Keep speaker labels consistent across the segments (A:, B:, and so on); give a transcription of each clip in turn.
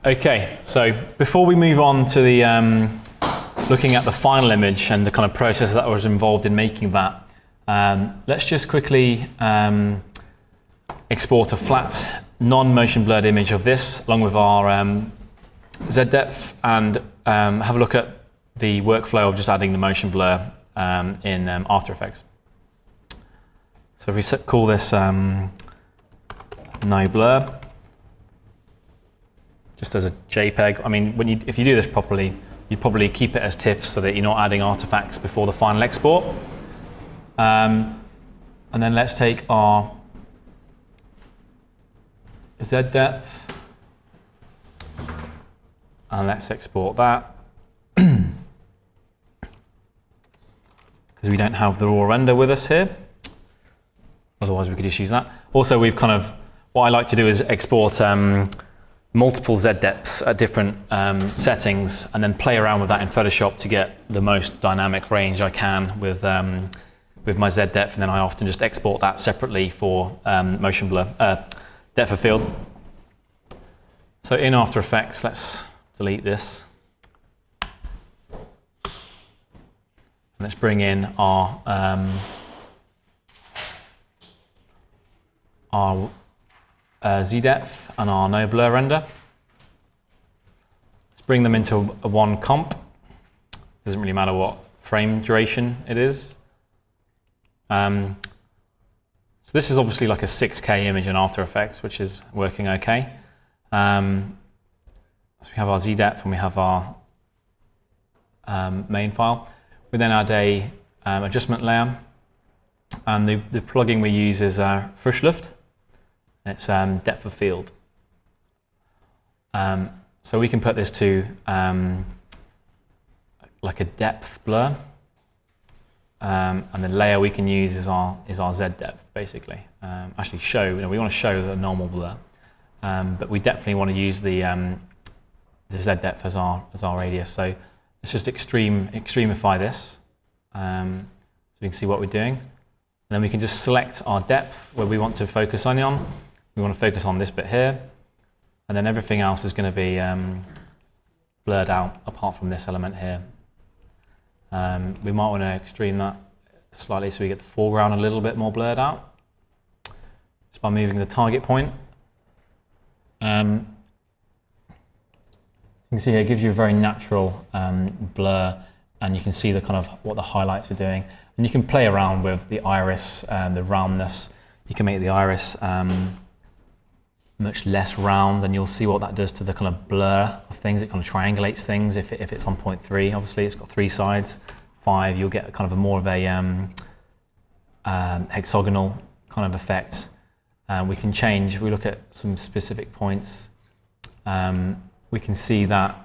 A: Okay, so before we move on to the looking at the final image and the kind of process that was involved in making that, let's just quickly export a flat, non-motion blurred image of this along with our Z depth and have a look at the workflow of just adding the motion blur in After Effects. So if we call this no blur, just as a JPEG. I mean, if you do this properly, you'd probably keep it as TIFF so that you're not adding artifacts before the final export. And then let's take our Z depth and let's export that. Because we don't have the raw render with us here. Otherwise we could just use that. Also, we've what I like to do is export multiple Z depths at different settings and then play around with that in Photoshop to get the most dynamic range I can with my Z depth, and then I often just export that separately for motion blur, depth of field. So in After Effects, let's delete this. Let's bring in our Z depth and our no blur render. Let's bring them into a one comp. Doesn't really matter what frame duration it is. So this is obviously like a 6K image in After Effects, which is working okay. So we have our Z depth and we have our main file. We then add a adjustment layer, and the plugin we use is Frischluft. It's depth of field. So we can put this to like a depth blur, and the layer we can use is our Z depth basically. Actually, we want to show the normal blur, but we definitely want to use the Z depth as our radius. So let's just extremify this, so we can see what we're doing. And then we can just select our depth where we want to focus on. We want to focus on this bit here, and then everything else is going to be blurred out apart from this element here. We might want to extreme that slightly so we get the foreground a little bit more blurred out, just by moving the target point. You can see here it gives you a very natural blur, and you can see the what the highlights are doing. And you can play around with the iris and the roundness. You can make the iris much less round, and you'll see what that does to the blur of things. It triangulates things if it's on 0.3. Obviously, it's got 3 sides. 5, you'll get a more of a hexagonal effect. We can change. If we look at some specific points, we can see that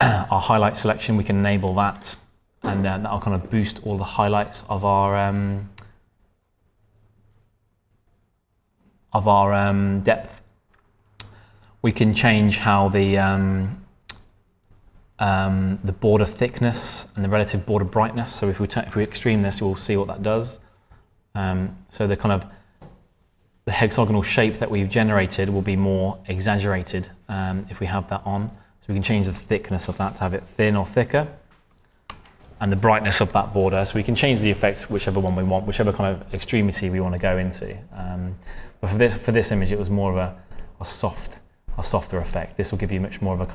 A: our highlight selection, we can enable that, and that'll boost all the highlights of our depth. We can change how the border thickness and the relative border brightness. So if we extreme this, we'll see what that does. So the hexagonal shape that we've generated will be more exaggerated if we have that on. So we can change the thickness of that to have it thin or thicker, and the brightness of that border. So we can change the effects whichever one we want, whichever extremity we want to go into. But for this image, it was more of a softer effect. This will give you much more of a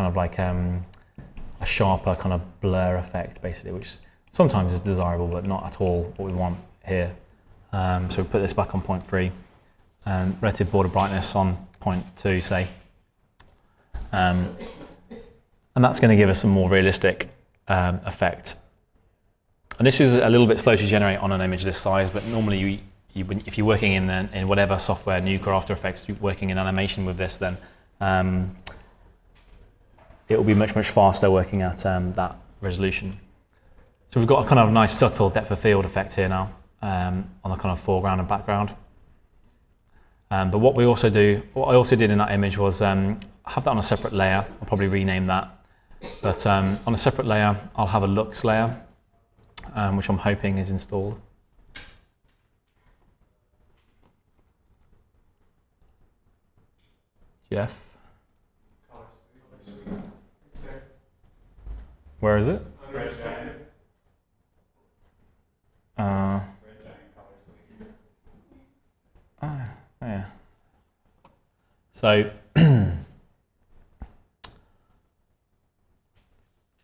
A: a sharper blur effect, basically, which sometimes is desirable, but not at all what we want here. So we put this back on 0.3. Relative border brightness on 0.2, say. And that's going to give us a more realistic effect. And this is a little bit slow to generate on an image this size, but normally if you're working in whatever software, Nuke or After Effects, you're working in animation with this, then it will be much faster working at that resolution. So we've got a nice subtle depth of field effect here now on the foreground and background. But what I also did in that image was have that on a separate layer. I'll probably rename that. But on a separate layer, I'll have a looks layer, which I'm hoping is installed. Jeff? Where is it? Yeah. So,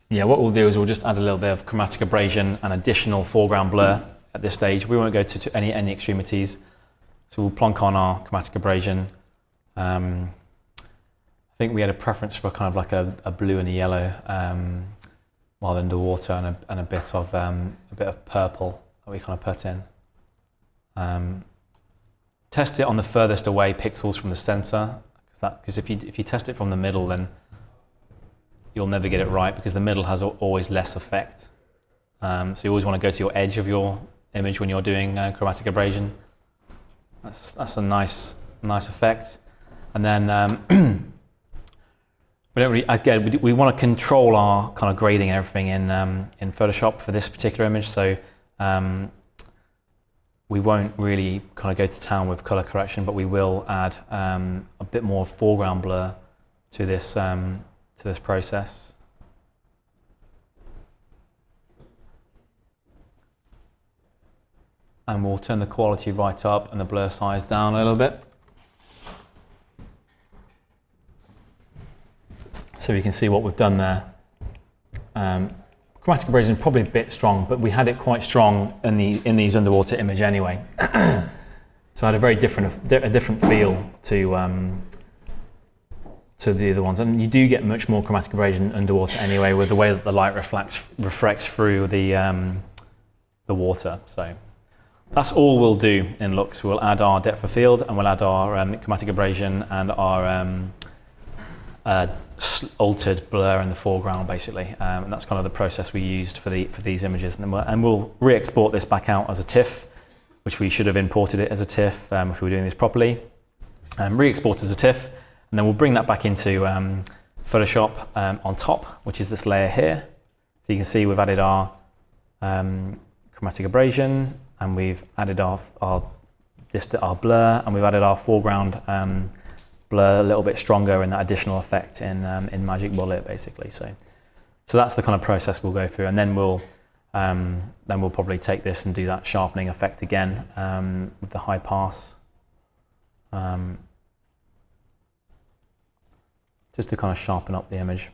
A: yeah, what we'll do is we'll just add a little bit of chromatic abrasion and additional foreground blur at this stage. We won't go to any extremities. So we'll plonk on our chromatic abrasion. I think we had a preference for kind of like a blue and a yellow while underwater, and a bit of purple that we kind of put in. Test it on the furthest away pixels from the center, because if you test it from the middle, then you'll never get it right, because the middle has always less effect. So you always want to go to your edge of your image when you're doing chromatic abrasion. That's a nice effect. And then we don't really, again, we want to control our kind of grading and everything in Photoshop for this particular image. So we won't really kind of go to town with color correction, but we will add a bit more foreground blur to this process. And we'll turn the quality right up and the blur size down a little bit. So you can see what we've done there. Chromatic abrasion is probably a bit strong, but we had it quite strong in these underwater image anyway. So I had a very different feel to the other ones, and you do get much more chromatic abrasion underwater anyway, with the way that the light reflects through the water. So that's all we'll do in looks. We'll add our depth of field, and we'll add our chromatic abrasion and our altered blur in the foreground, basically. And that's kind of the process we used for these images. And we'll re-export this back out as a TIFF, which we should have imported it as a TIFF if we were doing this properly. Re-export as a TIFF, and then we'll bring that back into Photoshop on top, which is this layer here. So you can see we've added our chromatic abrasion, and we've added our blur, and we've added our foreground blur a little bit stronger in that additional effect in Magic Bullet, basically. So that's the kind of process we'll go through, and then we'll probably take this and do that sharpening effect again with the high pass, just to kind of sharpen up the image.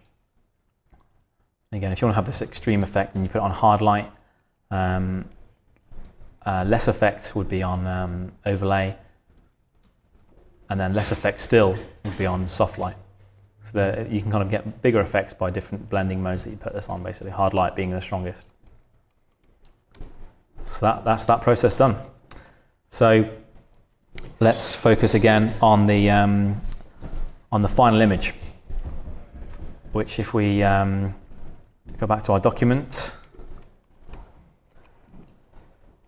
A: Again, if you want to have this extreme effect, and you put it on hard light, less effect would be on overlay, and then less effect still would be on soft light. So that you can kind of get bigger effects by different blending modes that you put this on, basically, hard light being the strongest. So that's that process done. So let's focus again on the final image, which, if we go back to our document,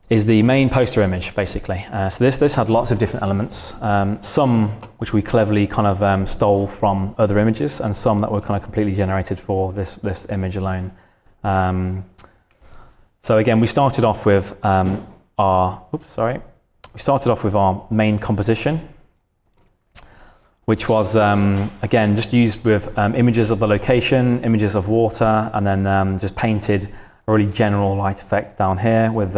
A: is the main poster image, basically. So this had lots of different elements, some which we cleverly kind of stole from other images, and some that were kind of completely generated for this image alone. So again, we started off with our main composition, which was again just used with images of the location, images of water, and then just painted a really general light effect down here with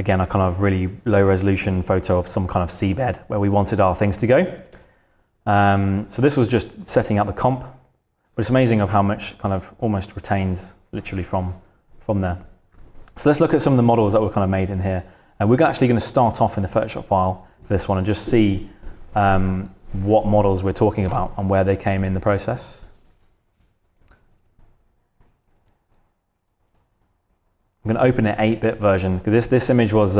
A: again, a kind of really low resolution photo of some kind of seabed where we wanted our things to go. So this was just setting out the comp, but it's amazing of how much kind of almost retains literally from there. So let's look at some of the models that were kind of made in here. And we're actually going to start off in the Photoshop file for this one and just see what models we're talking about and where they came in the process. I'm going to open an 8-bit version, because this image was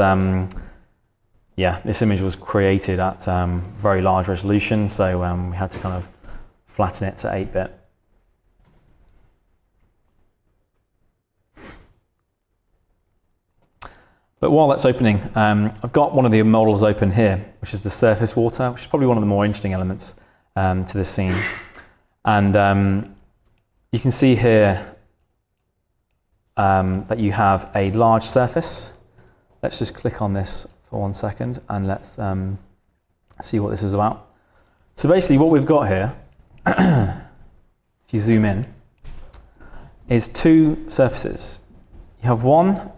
A: this image was created at very large resolution, so we had to kind of flatten it to 8-bit. But while that's opening, I've got one of the models open here, which is the surface water, which is probably one of the more interesting elements to this scene. And you can see here that you have a large surface. Let's just click on this for 1 second, and let's see what this is about. So basically what we've got here, if you zoom in, is two surfaces. You have one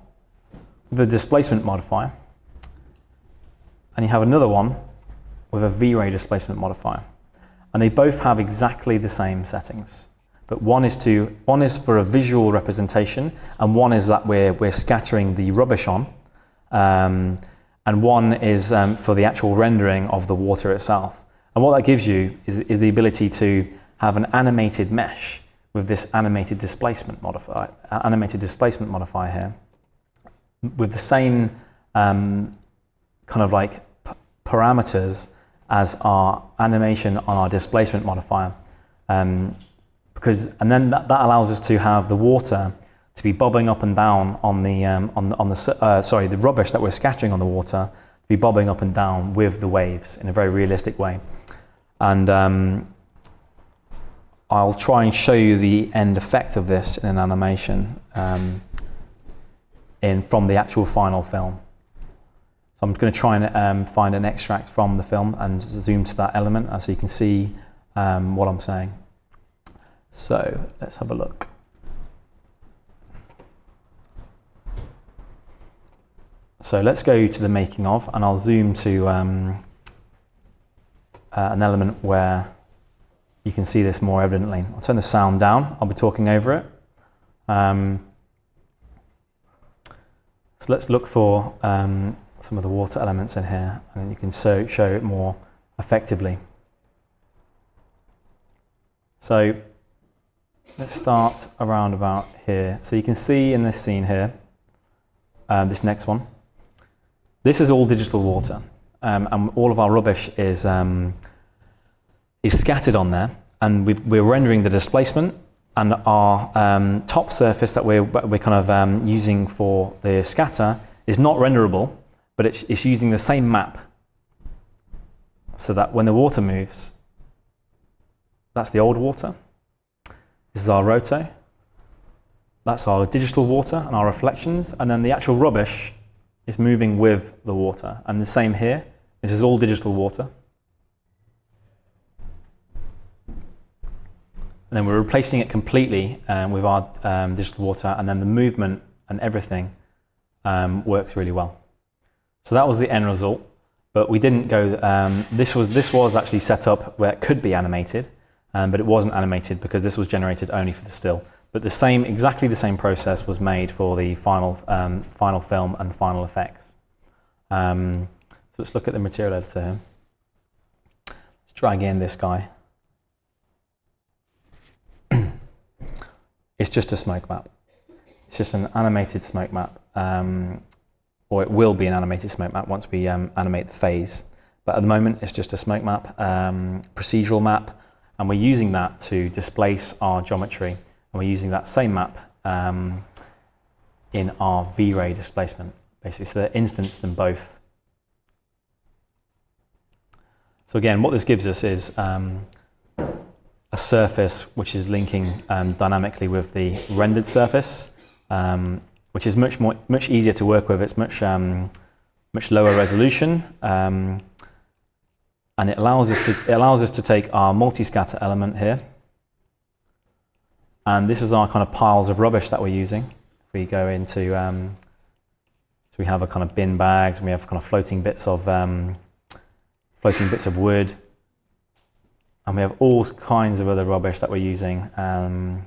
A: with a displacement modifier, and you have another one with a V-Ray displacement modifier. And they both have exactly the same settings. But one is for a visual representation, and one is that we're scattering the rubbish on, and one is for the actual rendering of the water itself. And what that gives you is the ability to have an animated mesh with this animated displacement modifier here, with the same kind of like parameters as our animation on our displacement modifier, and then that allows us to have the water to be bobbing up and down on the rubbish that we're scattering on the water, to be bobbing up and down with the waves in a very realistic way. And I'll try and show you the end effect of this in an animation from the actual final film. So I'm going to try and find an extract from the film and zoom to that element so you can see what I'm saying. So let's have a look. So let's go to the making of, and I'll zoom to an element where you can see this more evidently. I'll turn the sound down, I'll be talking over it. So let's look for some of the water elements in here, and you can show it more effectively. So let's start around about here. So you can see in this scene here, this next one, this is all digital water, and all of our rubbish is scattered on there, and we're rendering the displacement, and our top surface that we're kind of using for the scatter is not renderable, but it's using the same map, so that when the water moves, that's the old water. This is our roto. That's our digital water and our reflections, and then the actual rubbish is moving with the water. And the same here. This is all digital water. And then we're replacing it completely with our digital water, and then the movement and everything works really well. So that was the end result, but we didn't go. This was actually set up where it could be animated, but it wasn't animated because this was generated only for the still. But exactly the same process was made for the final film and final effects. So let's look at the material editor here. Let's drag in this guy. It's just a smoke map. It's just an animated smoke map, or it will be an animated smoke map once we animate the phase. But at the moment, it's just a smoke map, procedural map, and we're using that to displace our geometry. And we're using that same map in our V-Ray displacement, basically. So they're instanced in both. So again, what this gives us is a surface which is linking dynamically with the rendered surface, which is much easier to work with. It's much lower resolution, and it allows us to take our multi-scatter element here. And this is our kind of piles of rubbish that we're using. We go into, so we have a kind of bin bags, and we have kind of floating bits of wood, and we have all kinds of other rubbish that we're using to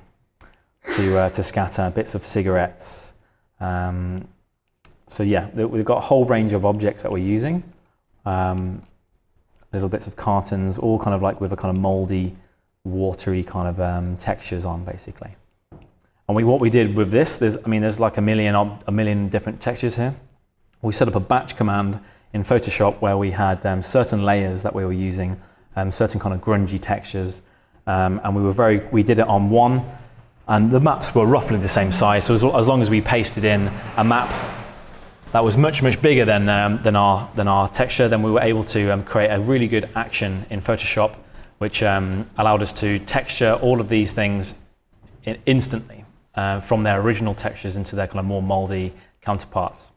A: scatter, bits of cigarettes. So yeah, we've got a whole range of objects that we're using, little bits of cartons, all kind of like with a kind of moldy, watery kind of textures on, basically. And what we did with this, there's like a million different textures here. We set up a batch command in Photoshop where we had certain layers that we were using, certain kind of grungy textures, and we did it on one, and the maps were roughly the same size. So as long as we pasted in a map that was much bigger than our texture, then we were able to create a really good action in Photoshop, which allowed us to texture all of these things instantly from their original textures into their kind of more moldy counterparts,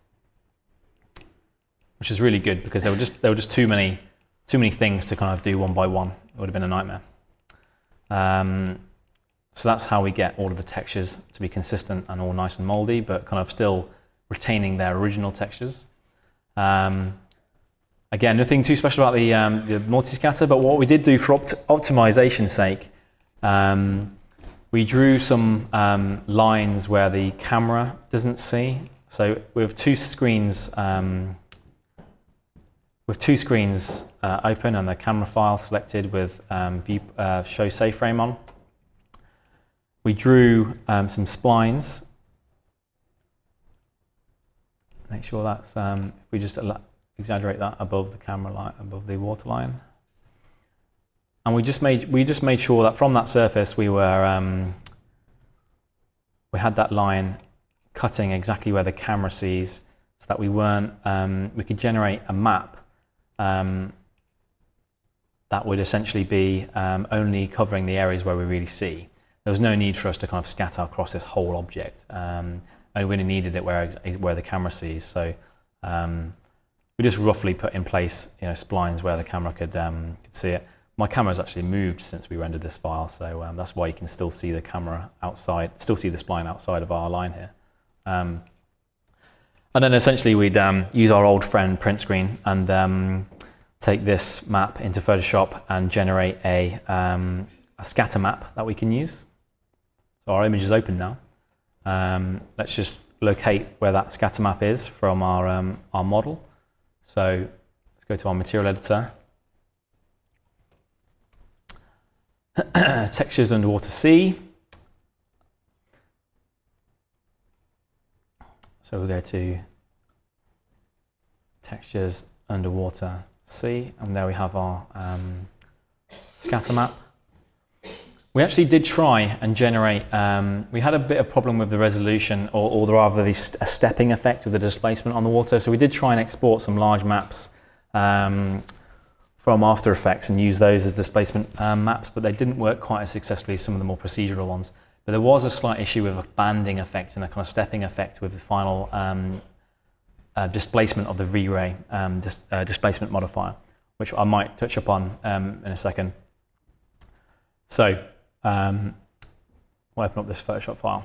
A: which is really good because there were just too many things to kind of do one by one. It would have been a nightmare. So that's how we get all of the textures to be consistent and all nice and moldy, but kind of still retaining their original textures. Again, nothing too special about the multi-scatter, but what we did do for optimization's sake, we drew some lines where the camera doesn't see. So with two screens open and the camera file selected with show safe frame on, we drew some splines. Make sure that's if we just exaggerate that above the camera line, above the waterline, and we just made sure that from that surface we had that line cutting exactly where the camera sees, so that we weren't we could generate a map that would essentially be only covering the areas where we really see. There was no need for us to kind of scatter across this whole object. I really needed it where the camera sees. So we just roughly put in place, splines where the camera could see it. My camera's actually moved since we rendered this file, so that's why you can still see the camera outside, still see the spline outside of our line here. And then essentially we'd use our old friend print screen and take this map into Photoshop and generate a scatter map that we can use. So our image is open now. Let's just locate where that scatter map is from our model. So let's go to our material editor. Textures underwater sea. So we'll go to textures underwater sea, and there we have our scatter map. We actually did try and generate, we had a bit of problem with the resolution, or rather a stepping effect with the displacement on the water. So we did try and export some large maps from After Effects and use those as displacement maps, but they didn't work quite as successfully as some of the more procedural ones. But there was a slight issue with a banding effect and a kind of stepping effect with the final displacement of the Vray displacement modifier, which I might touch upon in a second. So we'll open up this Photoshop file.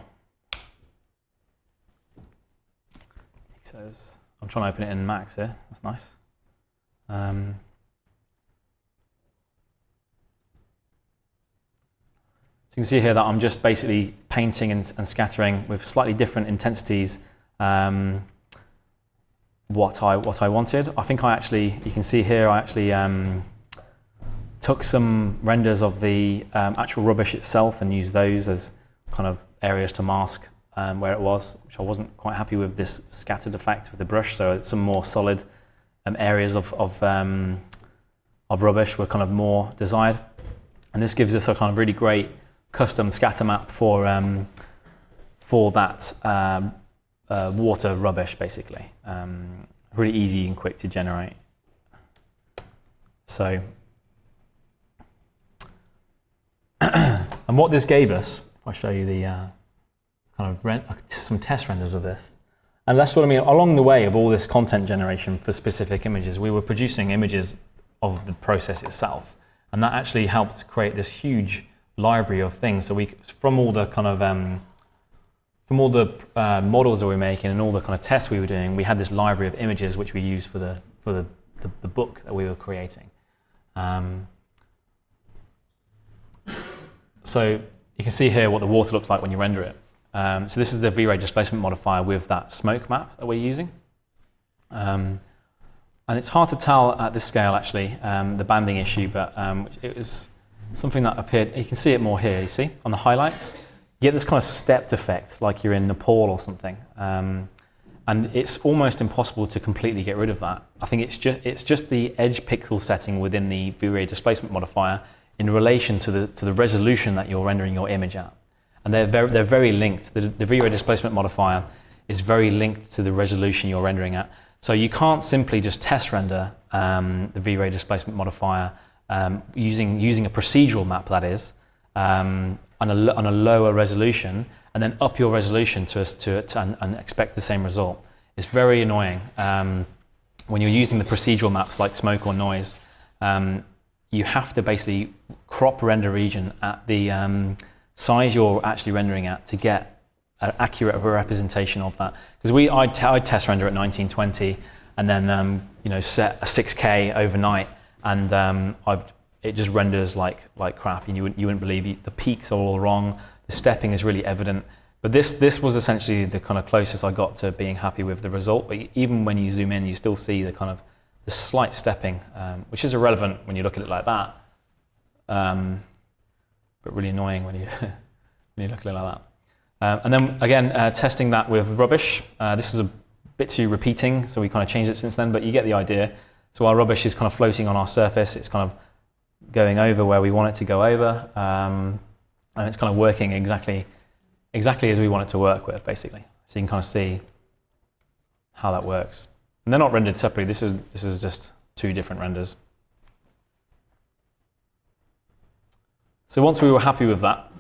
A: It says, I'm trying to open it in Max here, that's nice. So you can see here that I'm just basically painting and scattering with slightly different intensities what I wanted. I think you can see here, I actually took some renders of the actual rubbish itself and used those as kind of areas to mask where it was, which I wasn't quite happy with this scattered effect with the brush. So some more solid areas of rubbish were kind of more desired. And this gives us a kind of really great custom scatter map for that water rubbish, basically. Really easy and quick to generate. So, and what this gave us, if I show you the kind of some test renders of this, and that's what I mean. Along the way of all this content generation for specific images, we were producing images of the process itself, and that actually helped create this huge library of things. So from all the kind of models that we were making and all the kind of tests we were doing, we had this library of images which we used for the book that we were creating. So you can see here what the water looks like when you render it. So this is the Vray displacement modifier with that smoke map that we're using. And it's hard to tell at this scale actually, the banding issue, but it was something that appeared, you can see it more here, you see, on the highlights. You get this kind of stepped effect, like you're in Nepal or something. And it's almost impossible to completely get rid of that. I think it's just the edge pixel setting within the Vray displacement modifier in relation to the resolution that you're rendering your image at. And they're very linked. The Vray displacement modifier is very linked to the resolution you're rendering at. So you can't simply just test render the Vray displacement modifier using a procedural map, that is, on a lower resolution, and then up your resolution and expect the same result. It's very annoying when you're using the procedural maps like smoke or noise. You have to basically crop render region at the size you're actually rendering at to get an accurate representation of that. Because I'd test render at 1920 and then you know, set a 6K overnight, and it just renders like crap, and you wouldn't believe the peaks are all wrong. The stepping is really evident. But this was essentially the kind of closest I got to being happy with the result. But even when you zoom in, you still see the kind of the slight stepping, which is irrelevant when you look at it like that, but really annoying when you when you look at it like that. And then again, testing that with rubbish. This is a bit too repeating, so we kind of changed it since then. But you get the idea. So our rubbish is kind of floating on our surface. It's kind of going over where we want it to go over, and it's kind of working exactly as we want it to work with, basically. So you can kind of see how that works. And they're not rendered separately. This is just two different renders. So once we were happy with that,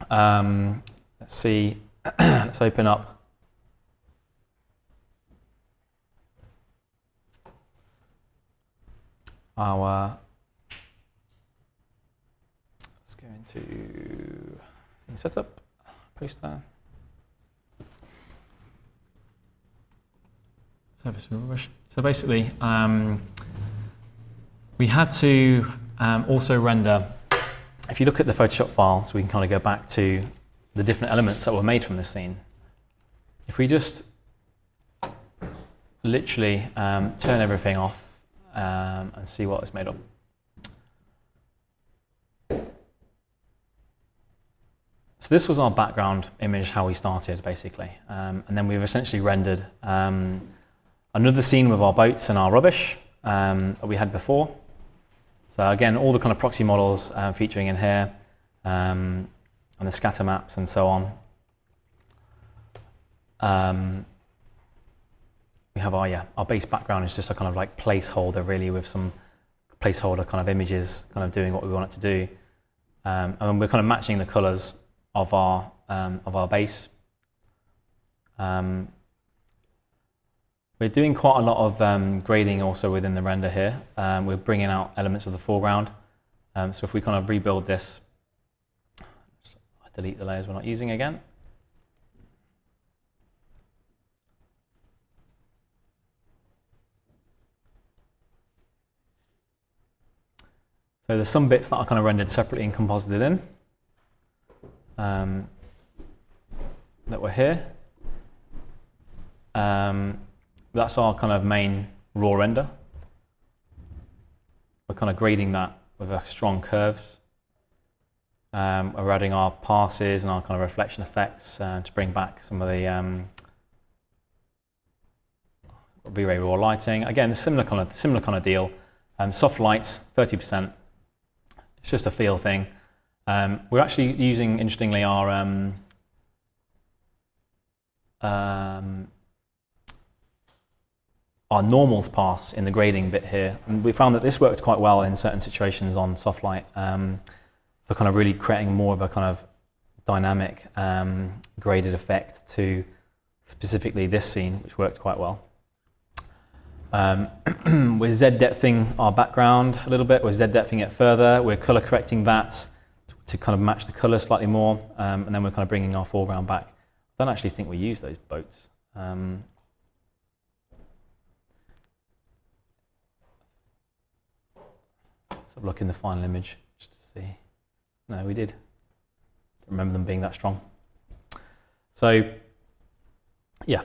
A: let's see. Let's open up our. Let's go into setup. Poster. So basically, we had to also render, if you look at the Photoshop file, so we can kind of go back to the different elements that were made from this scene. If we just literally turn everything off and see what it's made of. So this was our background image, how we started, basically. And then we've essentially rendered another scene with our boats and our rubbish that we had before. So again, all the kind of proxy models featuring in here, and the scatter maps and so on. We have our base background is just a kind of like placeholder, really, with some placeholder kind of images, kind of doing what we want it to do. And we're kind of matching the colors of our base. We're doing quite a lot of grading also within the render here. We're bringing out elements of the foreground. So if we kind of rebuild this, delete the layers we're not using again. So there's some bits that are kind of rendered separately and composited in. That were here. That's our kind of main raw render. We're kind of grading that with our strong curves. We're adding our passes and our kind of reflection effects to bring back some of the Vray raw lighting. Again, a similar kind of deal. Soft lights, 30%. It's just a feel thing. We're actually using, interestingly, our normals pass in the grading bit here. And we found that this worked quite well in certain situations on soft light for kind of really creating more of a kind of dynamic graded effect to specifically this scene, which worked quite well. We're Z-depthing our background a little bit. We're Z-depthing it further. We're color correcting that to kind of match the color slightly more, and then we're kind of bringing our foreground back. I don't actually think we use those boats. Let's have a look in the final image just to see. No, we did. Don't remember them being that strong. So yeah,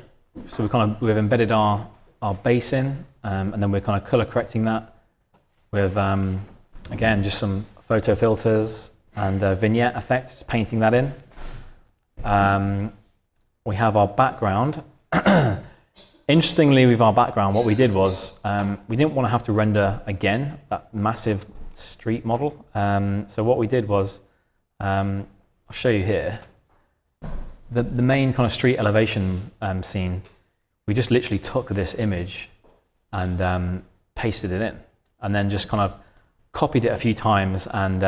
A: so we've embedded our base in, and then we're kind of color correcting that with again just some photo filters and vignette effects, painting that in. We have our background. Interestingly, with our background, what we did was we didn't want to have to render again that massive street model. So what we did was, I'll show you here, the main kind of street elevation scene. We just literally took this image and pasted it in, and then just kind of copied it a few times and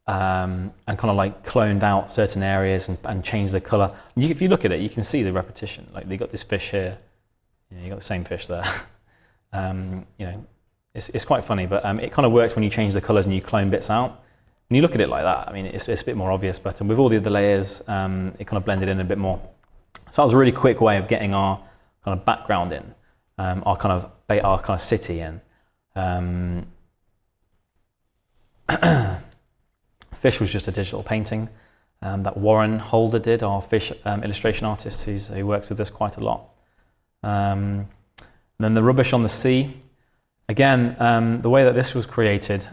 A: kind of like cloned out certain areas and changed the color. And if you look at it, you can see the repetition. Like they got this fish here, you got the same fish there. It's quite funny, but it kind of works when you change the colors and you clone bits out. when you look at it like that, I mean, it's a bit more obvious, but with all the other layers, it kind of blended in a bit more. So that was a really quick way of getting our kind of background in, our kind of city in. Fish was just a digital painting that Warren Holder did, our fish illustration artist who works with us quite a lot. And then the rubbish on the sea. Again, the way that this was created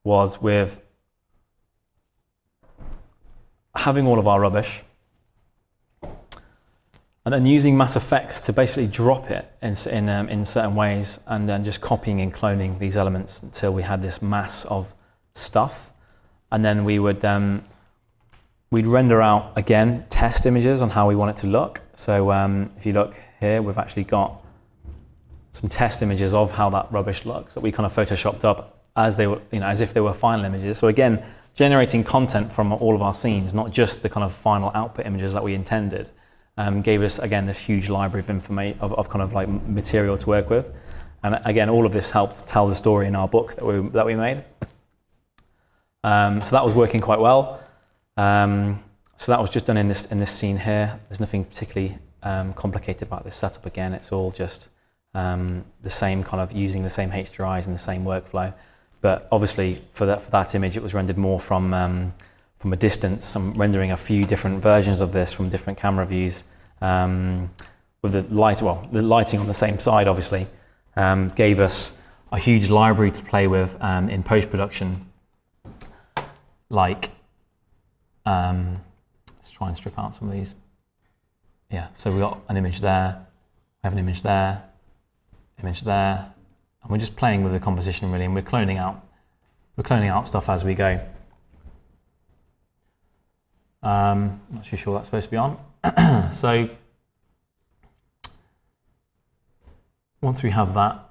A: was with having all of our rubbish and then using Mass Effects to basically drop it in certain ways, and then just copying and cloning these elements until we had this mass of stuff. And then we would we'd render out, again, test images on how we want it to look. So if you look here, we've actually got some test images of how that rubbish looks that we kind of photoshopped up as they were, as if they were final images. So again, generating content from all of our scenes, not just the kind of final output images that we intended, gave us, again, this huge library of information, of kind of like material to work with. And again, all of this helped tell the story in our book that we made. So that was working quite well. So that was just done in this scene here. There's nothing particularly complicated about this setup. Again, it's all just the same kind of using the same HDRIs and the same workflow. But obviously, for that image, it was rendered more from a distance. I'm rendering a few different versions of this from different camera views with the lighting on the same side, obviously, gave us a huge library to play with in post-production. Like, let's try and strip out some of these. Yeah, so we got an image there, we have an image there, image there, and we're just playing with the composition really, and we're cloning out stuff as we go. Not too sure that's supposed to be on. So once we have that,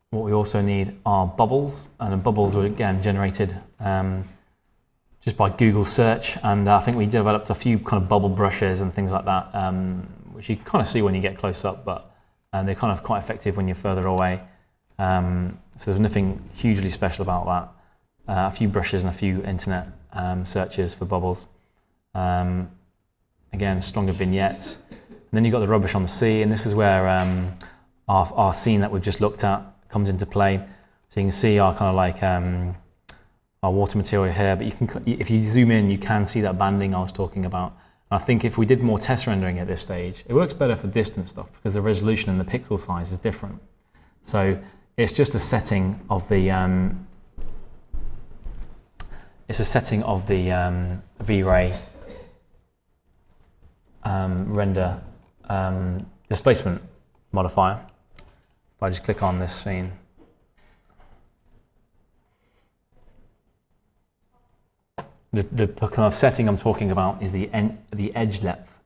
A: what we also need are bubbles, and the bubbles were again generated just by Google search, and I think we developed a few kind of bubble brushes and things like that, which you can kind of see when you get close up, but they're kind of quite effective when you're further away. So there's nothing hugely special about that. A few brushes and a few internet searches for bubbles. Again, stronger vignettes. And then you've got the rubbish on the sea, and this is where our scene that we've just looked at comes into play. So you can see our kind of like our water material here, but you can, if you zoom in, you can see that banding I was talking about. And I think if we did more test rendering at this stage, it works better for distant stuff because the resolution and the pixel size is different. So it's just a setting of the Vray render displacement modifier. If I just click on this scene, the kind of setting I'm talking about is the edge length,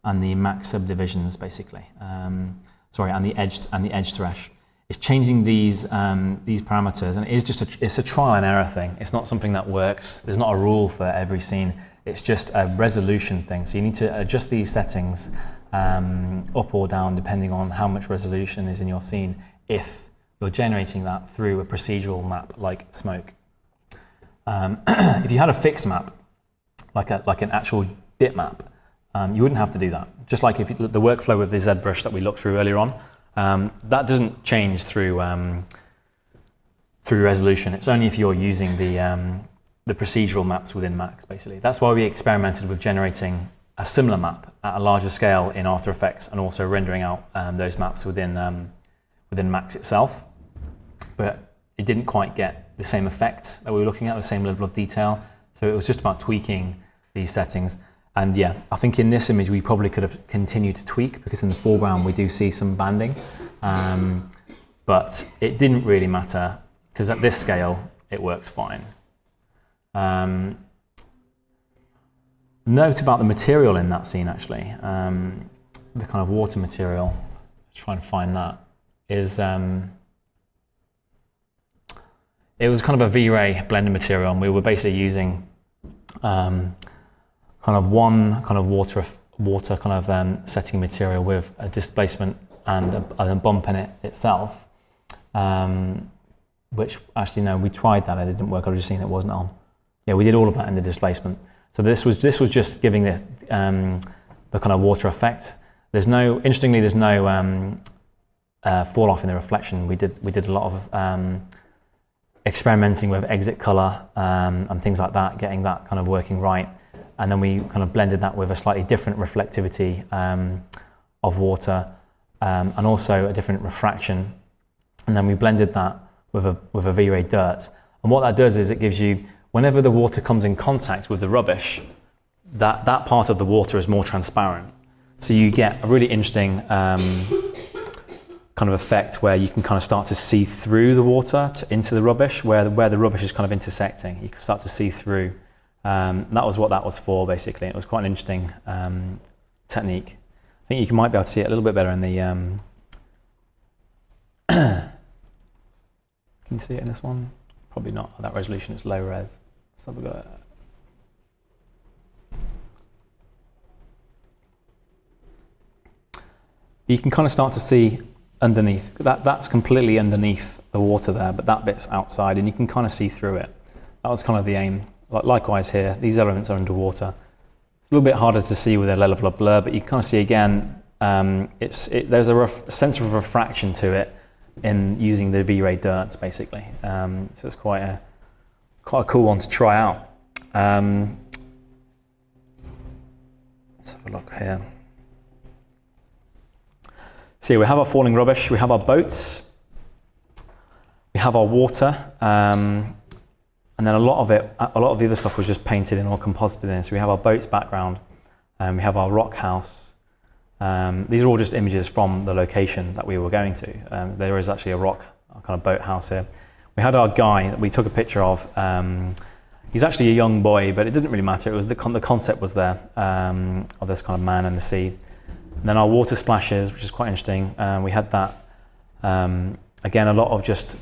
A: and the max subdivisions basically. And the edge thresh. It's changing these parameters, and it's a trial and error thing. It's not something that works. There's not a rule for every scene. It's just a resolution thing. So you need to adjust these settings up or down depending on how much resolution is in your scene, if you're generating that through a procedural map like Smoke. If you had a fixed map, like an actual bitmap, you wouldn't have to do that. Just like if the workflow with the Zbrush that we looked through earlier on, that doesn't change through resolution. It's only if you're using the procedural maps within Max, basically. That's why we experimented with generating a similar map at a larger scale in After Effects, and also rendering out those maps within Max itself. But it didn't quite get the same effect that we were looking at, the same level of detail. So it was just about tweaking these settings. And yeah, I think in this image we probably could have continued to tweak, because in the foreground we do see some banding. But it didn't really matter, because at this scale it works fine. Note about the material in that scene actually, the kind of water material, try and find that, is it was kind of a V-Ray blended material, and we were basically using kind of one kind of water kind of setting material with a displacement and a bump in it itself. which actually no, we tried that, it didn't work. I was just seeing it wasn't on. Yeah, we did all of that in the displacement. So this was just giving the kind of water effect. Interestingly, there's no fall off in the reflection. We did a lot of experimenting with exit color and things like that, getting that kind of working right. And then we kind of blended that with a slightly different reflectivity of water and also a different refraction. And then we blended that with a Vray dirt. And what that does is it gives you, whenever the water comes in contact with the rubbish, that part of the water is more transparent. So you get a really interesting kind of effect where you can kind of start to see through the water into the rubbish, where the rubbish is kind of intersecting. You can start to see through. That was what that was for, basically. It was quite an interesting technique. I think you might be able to see it a little bit better in the... Can you see it in this one? Probably not at that resolution, it's low res. So we've got... You can kind of start to see underneath. That's completely underneath the water there, but that bit's outside and you can kind of see through it. That was kind of the aim. Likewise here, these elements are underwater. It's a little bit harder to see with a level of blur, but you can kind of see again, there's a sense of refraction to it in using the Vray dirt, basically. So it's quite a cool one to try out. Let's have a look here. So we have our falling rubbish, we have our boats, we have our water, and then a lot of the other stuff was just painted in or composited in. So we have our boats background, we have our rock house. These are all just images from the location that we were going to. There is actually a kind of boat house here. We had our guy that we took a picture of. He's actually a young boy, but it didn't really matter. It was the concept was there of this kind of man in the sea. And then our water splashes, which is quite interesting. We had that, again, a lot of just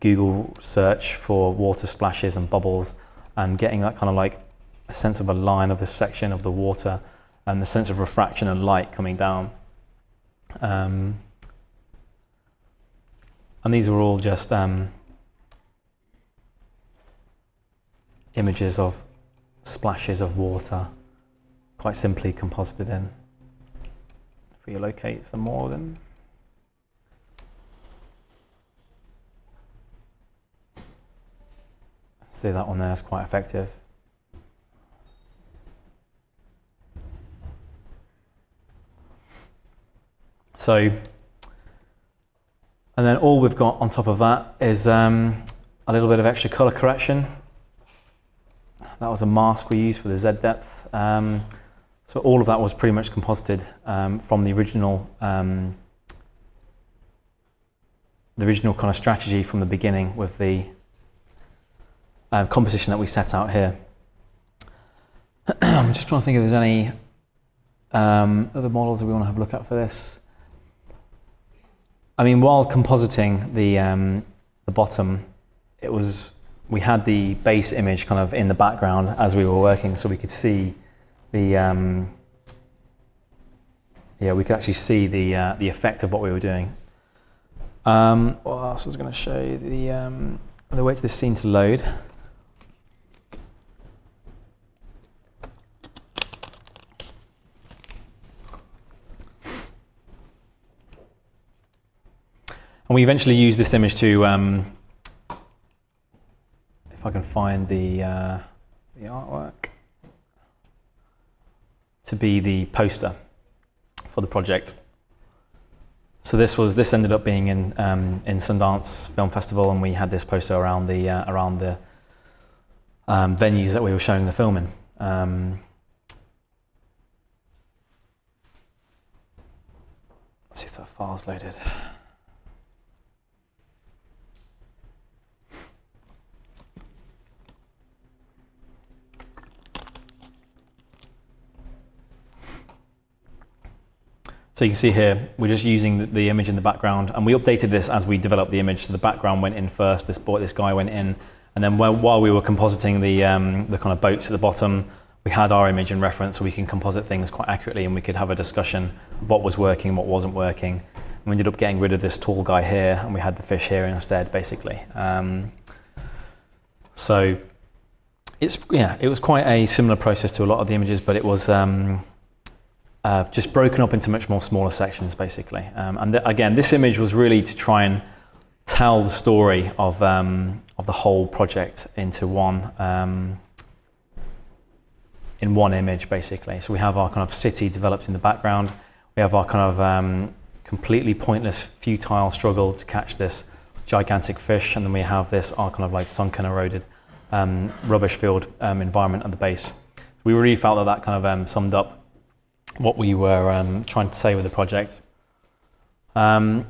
A: Google search for water splashes and bubbles and getting that kind of like a sense of a line of the section of the water and the sense of refraction and light coming down. And these were all just images of splashes of water, quite simply composited in. If we locate some more of them. See that one there is quite effective. So, and then all we've got on top of that is a little bit of extra color correction. That was a mask we used for the Z depth. So all of that was pretty much composited from the original kind of strategy from the beginning with the composition that we set out here. I'm just trying to think if there's any other models that we want to have a look at for this. I mean, while compositing the bottom, we had the base image kind of in the background as we were working, so we could see the we could actually see the effect of what we were doing. What else was I going to show you? The wait for this scene to load. And we eventually used this image to, if I can find the artwork, to be the poster for the project. So this ended up being in Sundance Film Festival, and we had this poster around the venues that we were showing the film in. Let's see if that file's loaded. So you can see here, we're just using the image in the background, and we updated this as we developed the image. So the background went in first, this guy went in, and then while we were compositing the kind of boats at the bottom, we had our image in reference, so we can composite things quite accurately, and we could have a discussion of what was working, what wasn't working. We ended up getting rid of this tall guy here, and we had the fish here instead, basically. So it was quite a similar process to a lot of the images, but it was just broken up into much more smaller sections, basically. And again, this image was really to try and tell the story of the whole project into in one image, basically. So we have our kind of city developed in the background. We have our kind of completely pointless, futile struggle to catch this gigantic fish, and then we have our kind of like sunken, eroded, rubbish-filled environment at the base. We really felt that kind of summed up what we were trying to say with the project. And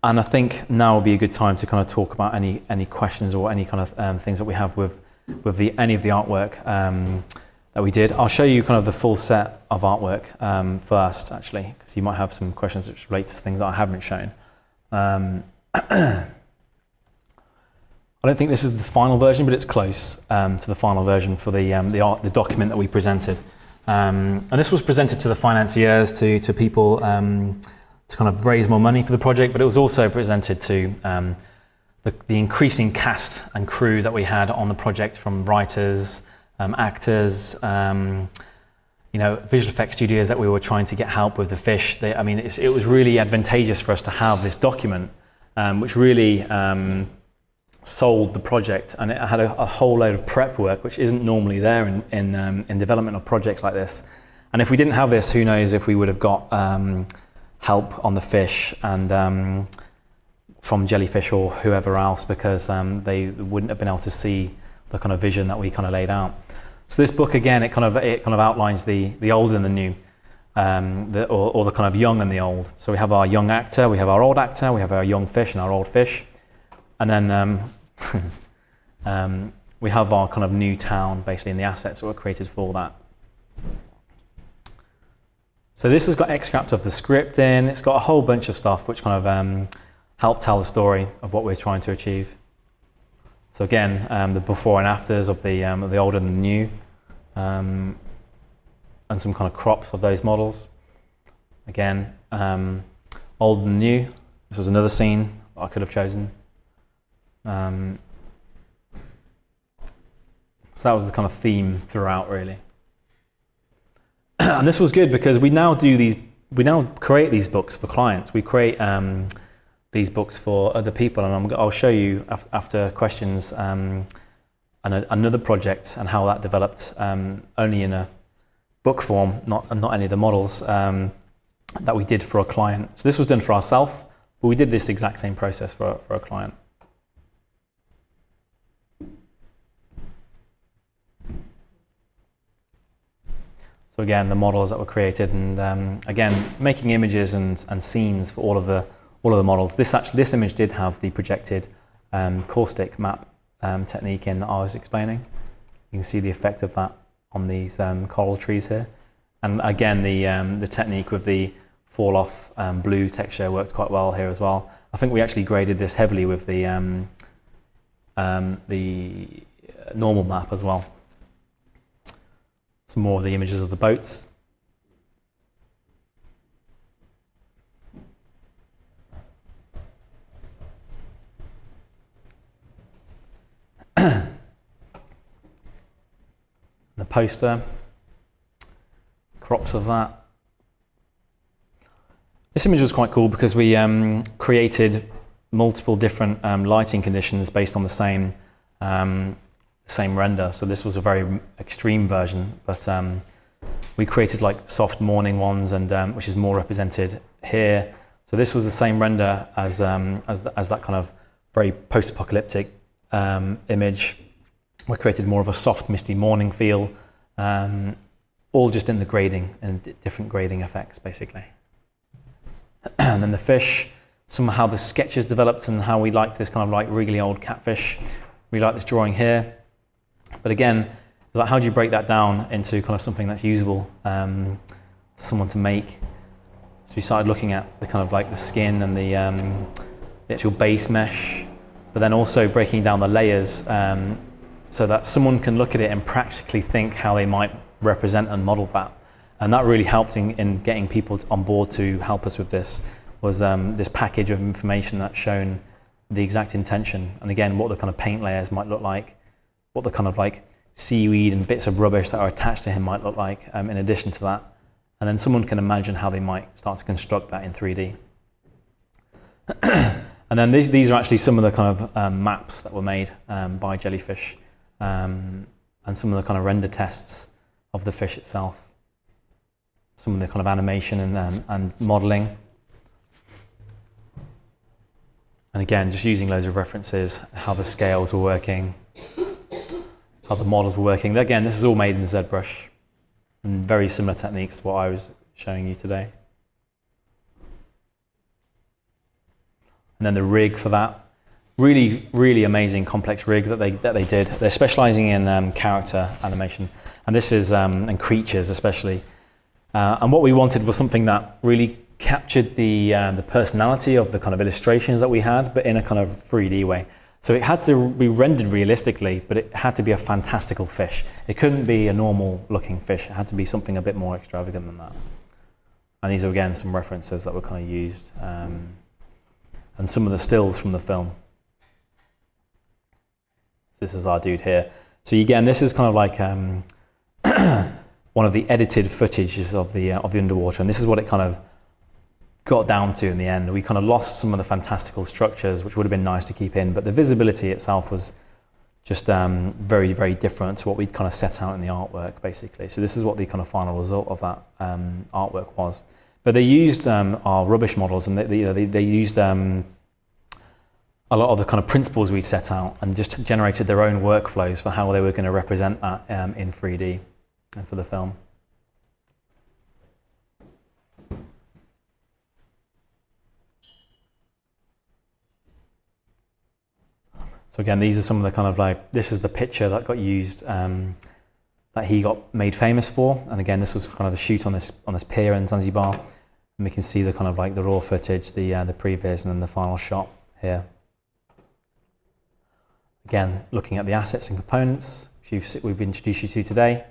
A: I think now would be a good time to kind of talk about any questions or any kind of things that we have with any of the artwork that we did. I'll show you kind of the full set of artwork first, actually, because you might have some questions that relate to things that I haven't shown. I don't think this is the final version, but it's close to the final version for the document that we presented. And this was presented to the financiers, to people to kind of raise more money for the project, but it was also presented to the increasing cast and crew that we had on the project, from writers, actors, visual effects studios that we were trying to get help with the fish. It was really advantageous for us to have this document, which really sold the project, and it had a whole load of prep work, which isn't normally there in development of projects like this. And if we didn't have this, who knows if we would have got help on the fish and from jellyfish or whoever else, because they wouldn't have been able to see the kind of vision that we kind of laid out. So this book, again, it kind of outlines the old and the new, or the kind of young and the old. So we have our young actor, we have our old actor, we have our young fish and our old fish, and then we have our kind of new town, basically, and the assets that were created for that. So this has got extracts of the script in. It's got a whole bunch of stuff which kind of help tell the story of what we're trying to achieve. So again, the before and afters of the old and the new, and some kind of crops of those models. Again, old and new. This was another scene I could have chosen. So that was the kind of theme throughout, really. And this was good because we now create these books for clients. We create these books for other people, and I'll show you after questions another project and how that developed, only in a book form, not any of the models that we did for a client. So this was done for ourselves, but we did this exact same process for a client. So again, the models that were created, and again, making images and scenes for all of the models. This image did have the projected caustic map technique in that I was explaining. You can see the effect of that on these coral trees here, and again, the technique with the fall off blue texture worked quite well here as well. I think we actually graded this heavily with the normal map as well. Some more of the images of the boats. The poster, crops of that. This image was quite cool because we created multiple different lighting conditions based on the same render. So this was a very extreme version, but we created like soft morning ones, and which is more represented here. So this was the same render as that kind of very post-apocalyptic image. We created more of a soft, misty morning feel, all just in the grading and different grading effects, basically. And then the fish, somehow the sketches developed and how we liked this kind of like really old catfish. We like this drawing here. But again, it's like, how do you break that down into kind of something that's usable for someone to make? So we started looking at the kind of like the skin and the actual base mesh, but then also breaking down the layers so that someone can look at it and practically think how they might represent and model that. And that really helped in getting people on board to help us with this. was this package of information that's shown the exact intention, and again, what the kind of paint layers might look like, what the kind of like seaweed and bits of rubbish that are attached to him might look like in addition to that. And then someone can imagine how they might start to construct that in 3D. And then these are actually some of the kind of maps that were made by Jellyfish, and some of the kind of render tests of the fish itself. Some of the kind of animation and modeling. And again, just using loads of references, how the scales were working, how the models were working. Again, this is all made in Zbrush, and very similar techniques to what I was showing you today. And then the rig for that, really, really amazing complex rig that they did. They're specializing in character animation, and this is and creatures especially. And what we wanted was something that really captured the personality of the kind of illustrations that we had, but in a kind of 3D way. So it had to be rendered realistically, but it had to be a fantastical fish. It couldn't be a normal looking fish. It had to be something a bit more extravagant than that. And these are again some references that were kind of used, and some of the stills from the film. This is our dude here. So again, this is kind of like one of the edited footages of the underwater, and this is what it kind of got down to in the end. We kind of lost some of the fantastical structures, which would have been nice to keep in, but the visibility itself was just very, very different to what we'd kind of set out in the artwork, basically. So this is what the kind of final result of that artwork was. But they used our rubbish models, and they used a lot of the kind of principles we set out, and just generated their own workflows for how they were going to represent that in 3D and for the film. So again, these are some of the kind of like, this is the picture that got used, that he got made famous for. And again, this was kind of the shoot on this pier in Zanzibar. And we can see the kind of like the raw footage, the previs, and then the final shot here. Again, looking at the assets and components, which we've introduced you to today.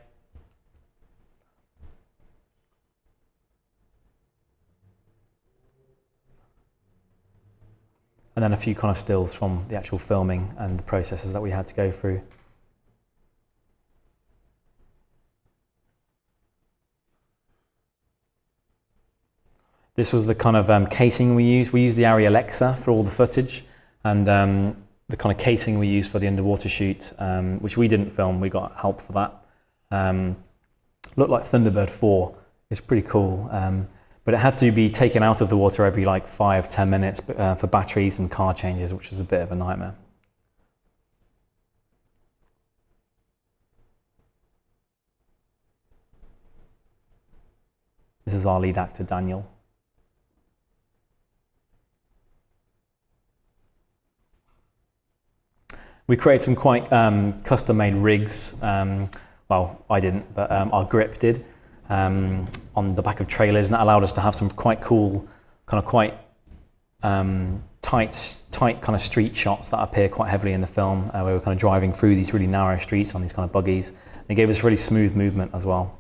A: And then a few kind of stills from the actual filming and the processes that we had to go through. This was the kind of casing we used. We used the Arri Alexa for all the footage, and the kind of casing we used for the underwater shoot, which we didn't film, we got help for that. Looked like Thunderbird 4. It's pretty cool. But it had to be taken out of the water every like 5-10 minutes for batteries and car changes, which was a bit of a nightmare. This is our lead actor, Daniel. We created some quite custom-made rigs. Well, I didn't, but our grip did. On the back of trailers, and that allowed us to have some quite cool, kind of quite tight kind of street shots that appear quite heavily in the film, where we're kind of driving through these really narrow streets on these kind of buggies. It gave us really smooth movement as well.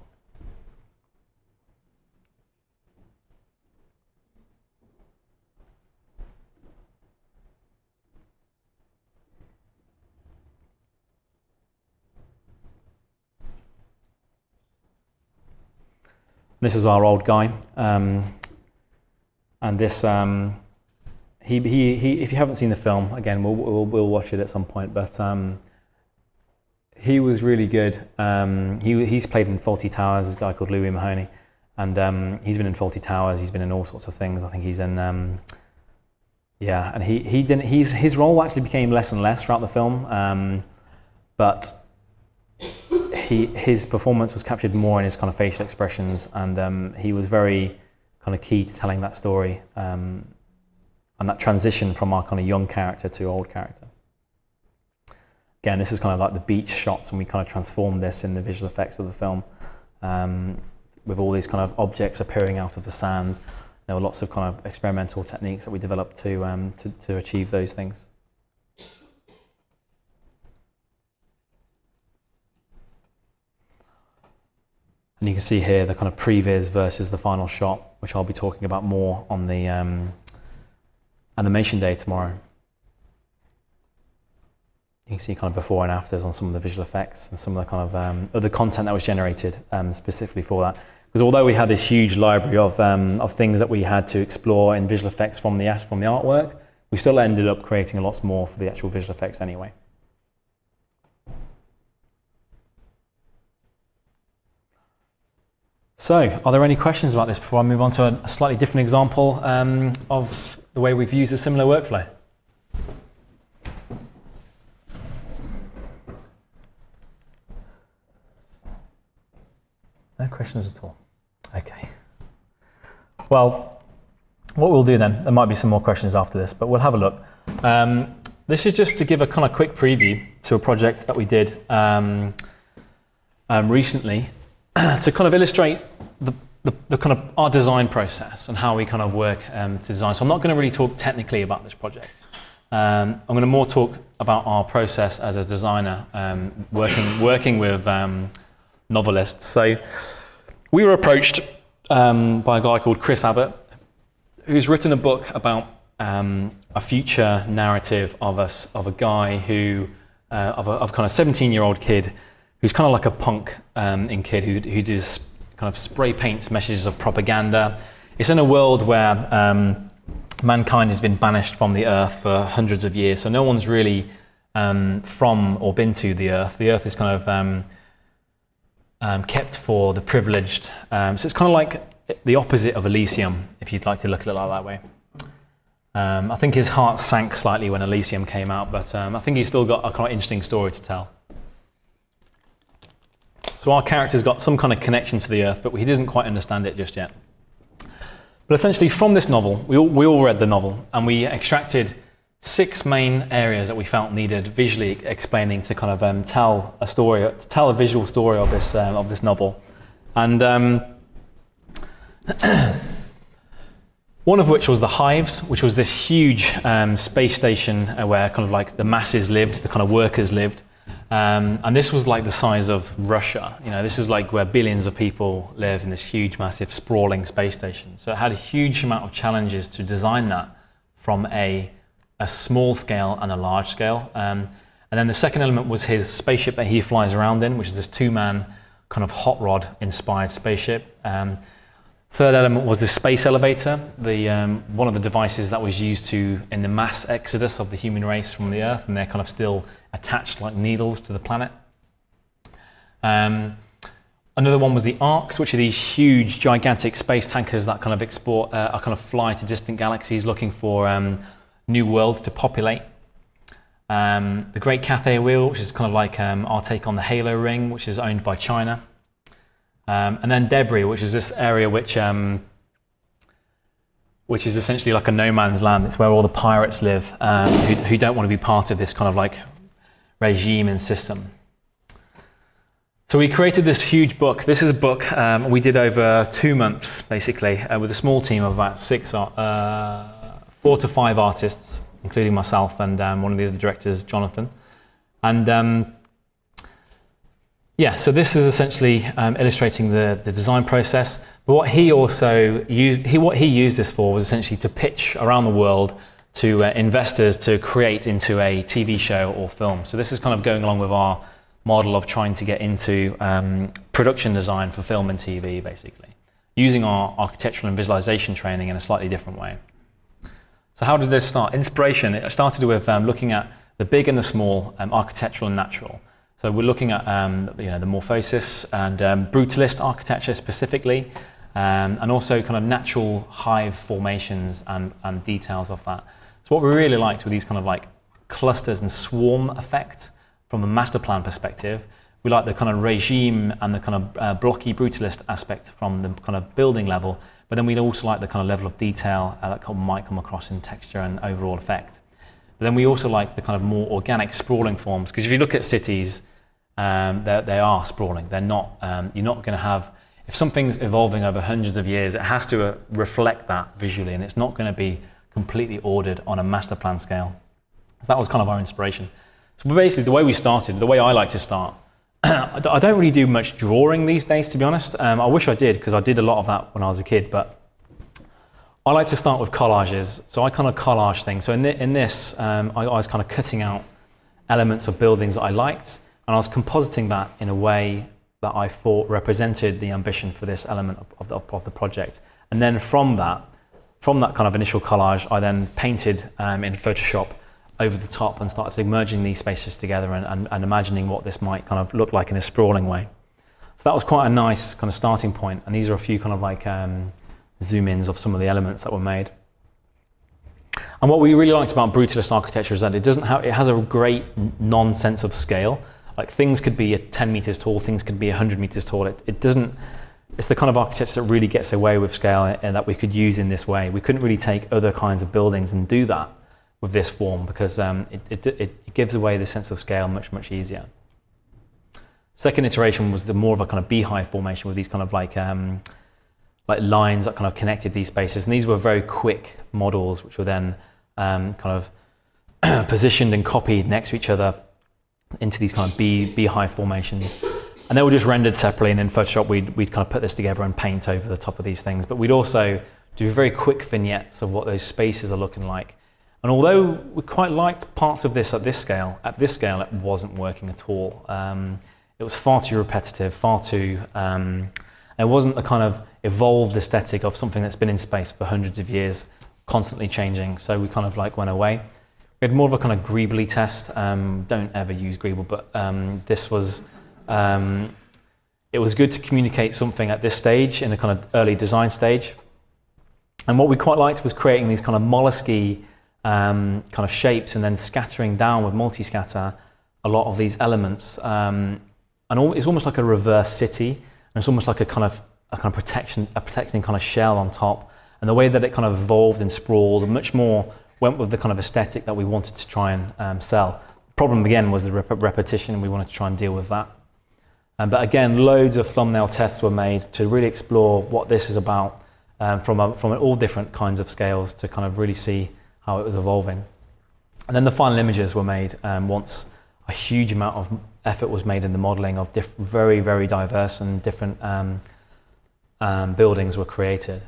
A: This is our old guy, and this if you haven't seen the film, again we'll watch it at some point. But he was really good. He's played in Fawlty Towers. This guy called Louis Mahoney, and he's been in Fawlty Towers. He's been in all sorts of things. I think he's in yeah, and he didn't. His role actually became less and less throughout the film, but his performance was captured more in his kind of facial expressions, and he was very kind of key to telling that story, and that transition from our kind of young character to old character. Again, this is kind of like the beach shots, and we kind of transformed this in the visual effects of the film, with all these kind of objects appearing out of the sand. There were lots of kind of experimental techniques that we developed to achieve those things. And you can see here the kind of previs versus the final shot, which I'll be talking about more on the animation day tomorrow. You can see kind of before and afters on some of the visual effects and some of the kind of other content that was generated specifically for that. Because although we had this huge library of things that we had to explore in visual effects from the artwork, we still ended up creating a lot more for the actual visual effects anyway. So, are there any questions about this before I move on to a slightly different example of the way we've used a similar workflow? No questions at all. Okay. Well, what we'll do then, there might be some more questions after this, but we'll have a look. This is just to give a kind of quick preview to a project that we did recently to kind of illustrate the kind of our design process and how we kind of work to design. So I'm not going to really talk technically about this project. I'm going to more talk about our process as a designer, working with novelists. So we were approached by a guy called Chris Abbott, who's written a book about a future narrative of a guy who, of kind of 17-year-old kid, who's kind of like a punk in kid who does kind of spray paints messages of propaganda. It's in a world where mankind has been banished from the earth for hundreds of years, so no one's really from or been to the earth. The earth is kind of kept for the privileged. So it's kind of like the opposite of Elysium, if you'd like to look at it like that way. I think his heart sank slightly when Elysium came out, but I think he's still got a kind of interesting story to tell. So our character's got some kind of connection to the earth, but he doesn't quite understand it just yet. But essentially from this novel, we all read the novel, and we extracted 6 main areas that we felt needed visually explaining to kind of tell a story, to tell a visual story of this novel. And one of which was the hives, which was this huge space station where kind of like the masses lived, the kind of workers lived. And this was like the size of Russia. You know, this is like where billions of people live in this huge, massive, sprawling space station. So it had a huge amount of challenges to design that from a small scale and a large scale. And then the second element was his spaceship that he flies around in, which is this 2-man kind of hot rod inspired spaceship. Third element was this space elevator, one of the devices that was used in the mass exodus of the human race from the Earth, and they're kind of still attached like needles to the planet. Another one was the arcs, which are these huge, gigantic space tankers that kind of kind of fly to distant galaxies looking for new worlds to populate. The Great Cathay Wheel, which is kind of like our take on the Halo ring, which is owned by China. And then debris, which is this area which is essentially like a no man's land. It's where all the pirates live who don't want to be part of this kind of like regime and system. So we created this huge book. This is a book we did over 2 months, basically, with a small team of about 4 to 5 artists, including myself and one of the other directors, Jonathan. And yeah, so this is essentially illustrating the design process. But what he also used this for was essentially to pitch around the world to investors to create into a TV show or film. So this is kind of going along with our model of trying to get into production design for film and TV, basically, using our architectural and visualization training in a slightly different way. So how did this start? Inspiration, it started with looking at the big and the small, architectural and natural. So we're looking at the morphosis and brutalist architecture specifically, and also kind of natural hive formations and details of that. So what we really liked were these kind of like clusters and swarm effect from a master plan perspective. We like the kind of regime and the kind of blocky brutalist aspect from the kind of building level, but then we'd also like the kind of level of detail that might come across in texture and overall effect. But then we also liked the kind of more organic sprawling forms, because if you look at cities, they are sprawling. They're not. You're not going to have. If something's evolving over hundreds of years, it has to reflect that visually, and it's not going to be completely ordered on a master plan scale. So that was kind of our inspiration. So basically, the way we started, the way I like to start, I don't really do much drawing these days, to be honest. I wish I did, because I did a lot of that when I was a kid, but I like to start with collages. So I kind of collage things. So in this, I was kind of cutting out elements of buildings that I liked, and I was compositing that in a way that I thought represented the ambition for this element of the project. And then from that kind of initial collage, I then painted in Photoshop over the top and started merging these spaces together and imagining what this might kind of look like in a sprawling way. So that was quite a nice kind of starting point, and these are a few kind of like zoom-ins of some of the elements that were made. And what we really liked about brutalist architecture is that it has a great non-sense of scale. Like things could be 10 meters tall, things could be 100 meters tall. It's the kind of architecture that really gets away with scale and that we could use in this way. We couldn't really take other kinds of buildings and do that with this form, because it gives away the sense of scale much, much easier. Second iteration was more of a kind of beehive formation with these kind of like lines that kind of connected these spaces. And these were very quick models, which were then kind of positioned and copied next to each other into these kind of beehive formations. And they were just rendered separately, and in Photoshop we'd kind of put this together and paint over the top of these things. But we'd also do very quick vignettes of what those spaces are looking like. And although we quite liked parts of this at this scale it wasn't working at all. It was far too repetitive, it wasn't the kind of evolved aesthetic of something that's been in space for hundreds of years, constantly changing. So we kind of like went away. We had more of a kind of Greebly test. Don't ever use Greeble, but this was, it was good to communicate something at this stage, in a kind of early design stage. And what we quite liked was creating these kind of mollusky kind of shapes and then scattering down with multi-scatter a lot of these elements. And it's almost like a reverse city, and it's almost like a kind of protecting kind of shell on top. And the way that it kind of evolved and sprawled much more went with the kind of aesthetic that we wanted to try and sell. The problem again was the repetition, and we wanted to try and deal with that. But again, loads of thumbnail tests were made to really explore what this is about from all different kinds of scales, to kind of really see how it was evolving. And then the final images were made once a huge amount of effort was made in the modeling of very, very diverse and different buildings were created.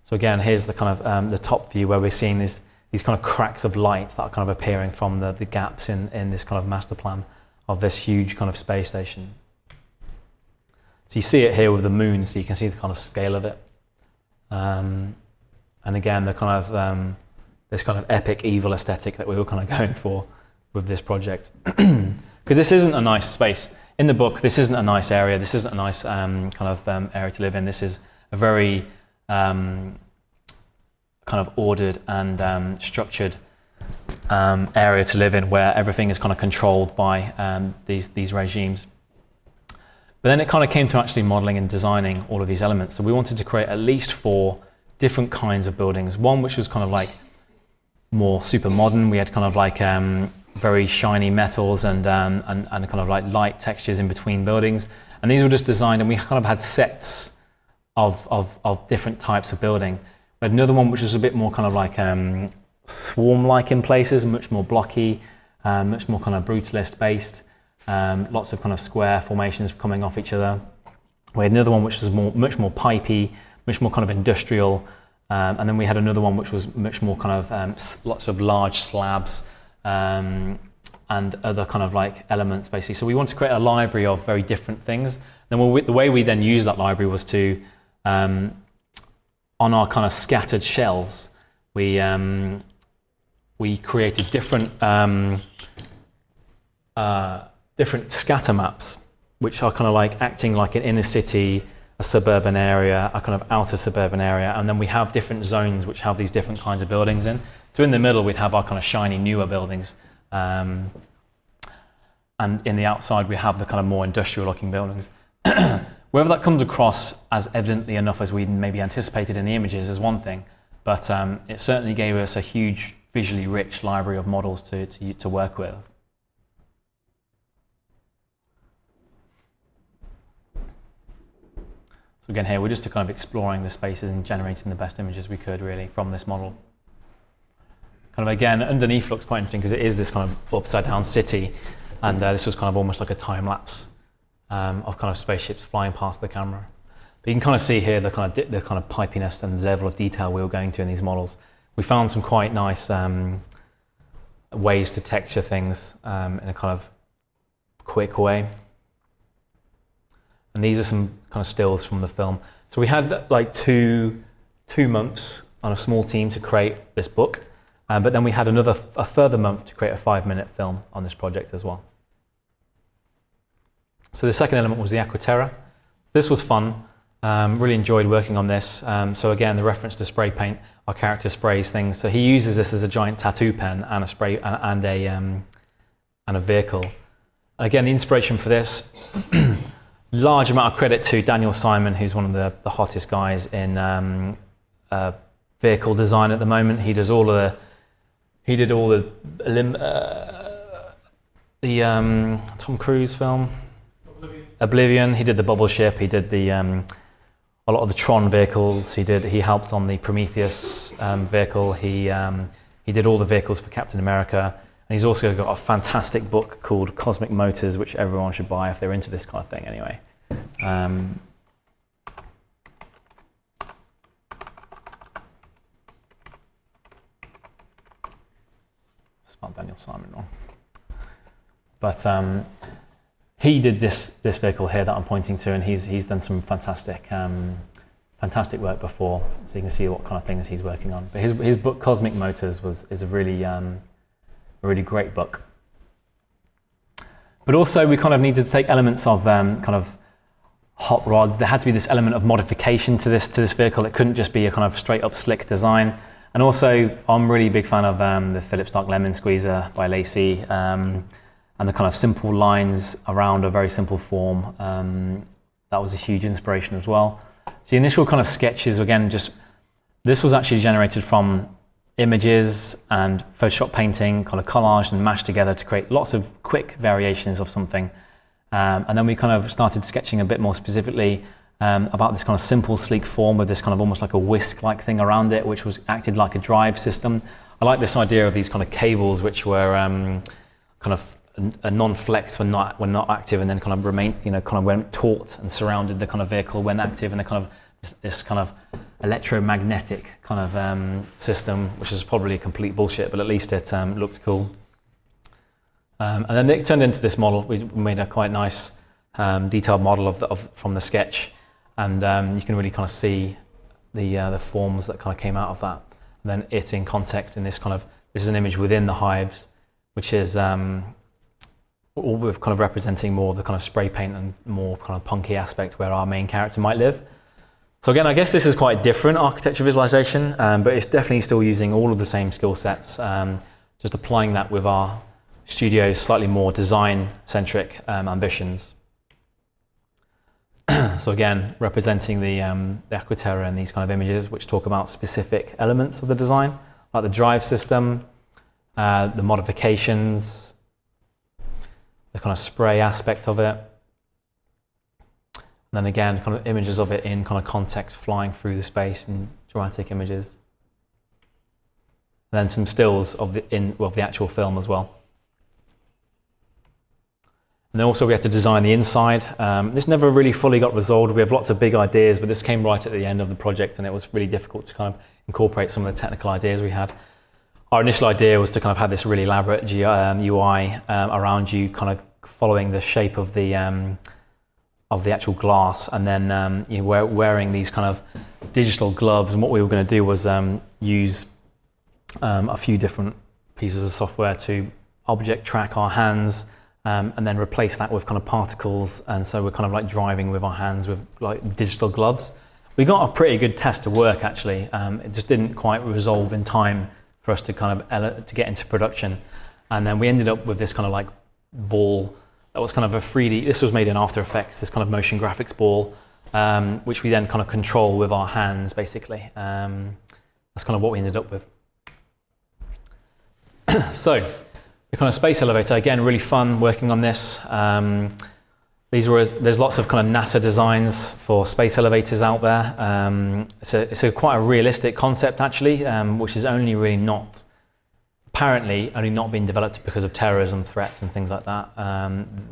A: So again, here's the kind of the top view where we're seeing these kind of cracks of light that are kind of appearing from the gaps in this kind of master plan of this huge kind of space station. So you see it here with the moon, so you can see the kind of scale of it. And again, the kind of this kind of epic evil aesthetic that we were kind of going for with this project. Because this isn't a nice space. In the book, this isn't a nice area. This isn't a nice kind of area to live in. This is a very kind of ordered and structured area to live in, where everything is kind of controlled by these regimes. But then it kind of came to actually modeling and designing all of these elements. So we wanted to create at least 4 different kinds of buildings. One which was kind of like more super modern. We had kind of like very shiny metals and kind of like light textures in between buildings. And these were just designed, and we kind of had sets of different types of building. We had another one which was a bit more kind of like swarm-like in places, much more blocky, much more kind of brutalist based. Lots of kind of square formations coming off each other. We had another one which was much more pipey, much more kind of industrial. And then we had another one which was much more kind of lots of large slabs and other kind of like elements basically. So we wanted to create a library of very different things. Then the way we then used that library was to, on our kind of scattered shells, we created different different scatter maps, which are kind of like acting like an inner city, a suburban area, a kind of outer suburban area, and then we have different zones which have these different kinds of buildings in. So in the middle we'd have our kind of shiny newer buildings, and in the outside we have the kind of more industrial looking buildings. Whether that comes across as evidently enough as we maybe anticipated in the images is one thing, but it certainly gave us a huge visually rich library of models to work with. So again here we're just kind of exploring the spaces and generating the best images we could really from this model. Kind of again underneath looks quite interesting because it is this kind of upside down city, and this was kind of almost like a time lapse of kind of spaceships flying past the camera. But you can kind of see here the kind of pipiness and the level of detail we were going to in these models. We found some quite nice ways to texture things in a kind of quick way. And these are some kind of stills from the film. So we had like two months on a small team to create this book, but then we had a further month to create a 5-minute film on this project as well. So the second element was the Aquaterra. This was fun. Really enjoyed working on this. So again, the reference to spray paint, our character sprays things. So he uses this as a giant tattoo pen and a spray and a vehicle. And again, the inspiration for this, large amount of credit to Daniel Simon, who's one of the hottest guys in vehicle design at the moment. He did all the Tom Cruise film, Oblivion. He did the bubble ship. He did a lot of the Tron vehicles. He helped on the Prometheus vehicle. He did all the vehicles for Captain America. And he's also got a fantastic book called Cosmic Motors, which everyone should buy if they're into this kind of thing anyway. Spelled Daniel Simon wrong. But he did this vehicle here that I'm pointing to, and he's done some fantastic work before, so you can see what kind of things he's working on. But his book Cosmic Motors is a really great book. But also we kind of needed to take elements of kind of hot rods. There had to be this element of modification to this vehicle. It couldn't just be a kind of straight up slick design. And also I'm really big fan of the Phillips Dark Lemon Squeezer by Lacey, and the kind of simple lines around a very simple form. That was a huge inspiration as well. So the initial kind of sketches, again, this was actually generated from images and Photoshop painting, kind of collaged and mashed together to create lots of quick variations of something. And then we kind of started sketching a bit more specifically about this kind of simple, sleek form with this kind of almost like a whisk-like thing around it, which acted like a drive system. I like this idea of these kind of cables, which were kind of a non-flex when not active, and then kind of kind of went taut and surrounded the kind of vehicle when active, and the kind of this kind of electromagnetic kind of system, which is probably complete bullshit, but at least it looked cool. And then it turned into this model. We made a quite nice detailed model from the sketch, and you can really kind of see the forms that kind of came out of that. And then it in context in this is an image within the hives, which is all with kind of representing more the kind of spray paint and more kind of punky aspect where our main character might live. So again, I guess this is quite different architecture visualization, but it's definitely still using all of the same skill sets, just applying that with our studio's slightly more design-centric ambitions. So again, representing the Aquaterra in these kind of images, which talk about specific elements of the design, like the drive system, the modifications, the kind of spray aspect of it. And then again, kind of images of it in kind of context flying through the space and dramatic images. And then some stills of the actual film as well. And then also we had to design the inside. This never really fully got resolved. We have lots of big ideas, but this came right at the end of the project, and it was really difficult to kind of incorporate some of the technical ideas we had. Our initial idea was to kind of have this really elaborate UI around you, kind of following the shape of the actual glass, and then wearing these kind of digital gloves. And what we were going to do was use a few different pieces of software to object track our hands, and then replace that with kind of particles. And so we're kind of like driving with our hands with like digital gloves. We got a pretty good test to work actually. It just didn't quite resolve in time for us to kind of to get into production. And then we ended up with this kind of like ball that was kind of a 3D, this was made in After Effects, this kind of motion graphics ball, which we then kind of control with our hands basically. That's kind of what we ended up with. So, the kind of space elevator, again, really fun working on this. There's lots of kind of NASA designs for space elevators out there. It's quite a realistic concept actually, which is only really not apparently only not being developed because of terrorism threats and things like that.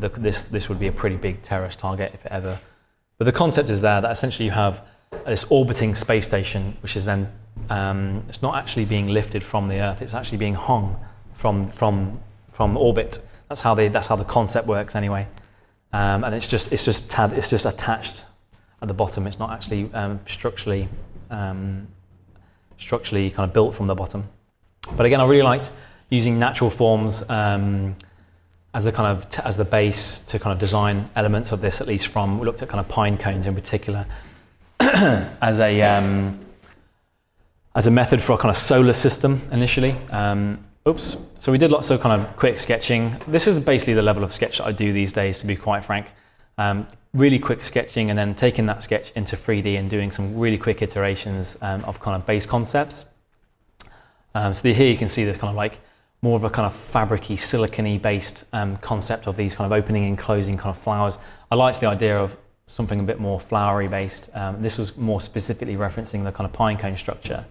A: This would be a pretty big terrorist target if it ever. But the concept is there that essentially you have this orbiting space station, which is then it's not actually being lifted from the Earth; it's actually being hung from orbit. That's how the concept works anyway. And it's just attached at the bottom. It's not actually structurally kind of built from the bottom. But again, I really liked using natural forms as the base to kind of design elements of this. At least we looked at kind of pine cones in particular as a method for a kind of solar system initially. So we did lots of kind of quick sketching. This is basically the level of sketch that I do these days, to be quite frank. Really quick sketching and then taking that sketch into 3D and doing some really quick iterations of kind of base concepts. So here you can see this kind of like more of a kind of fabric-y, silicon-y based concept of these kind of opening and closing kind of flowers. I liked the idea of something a bit more flowery based. This was more specifically referencing the kind of pine cone structure.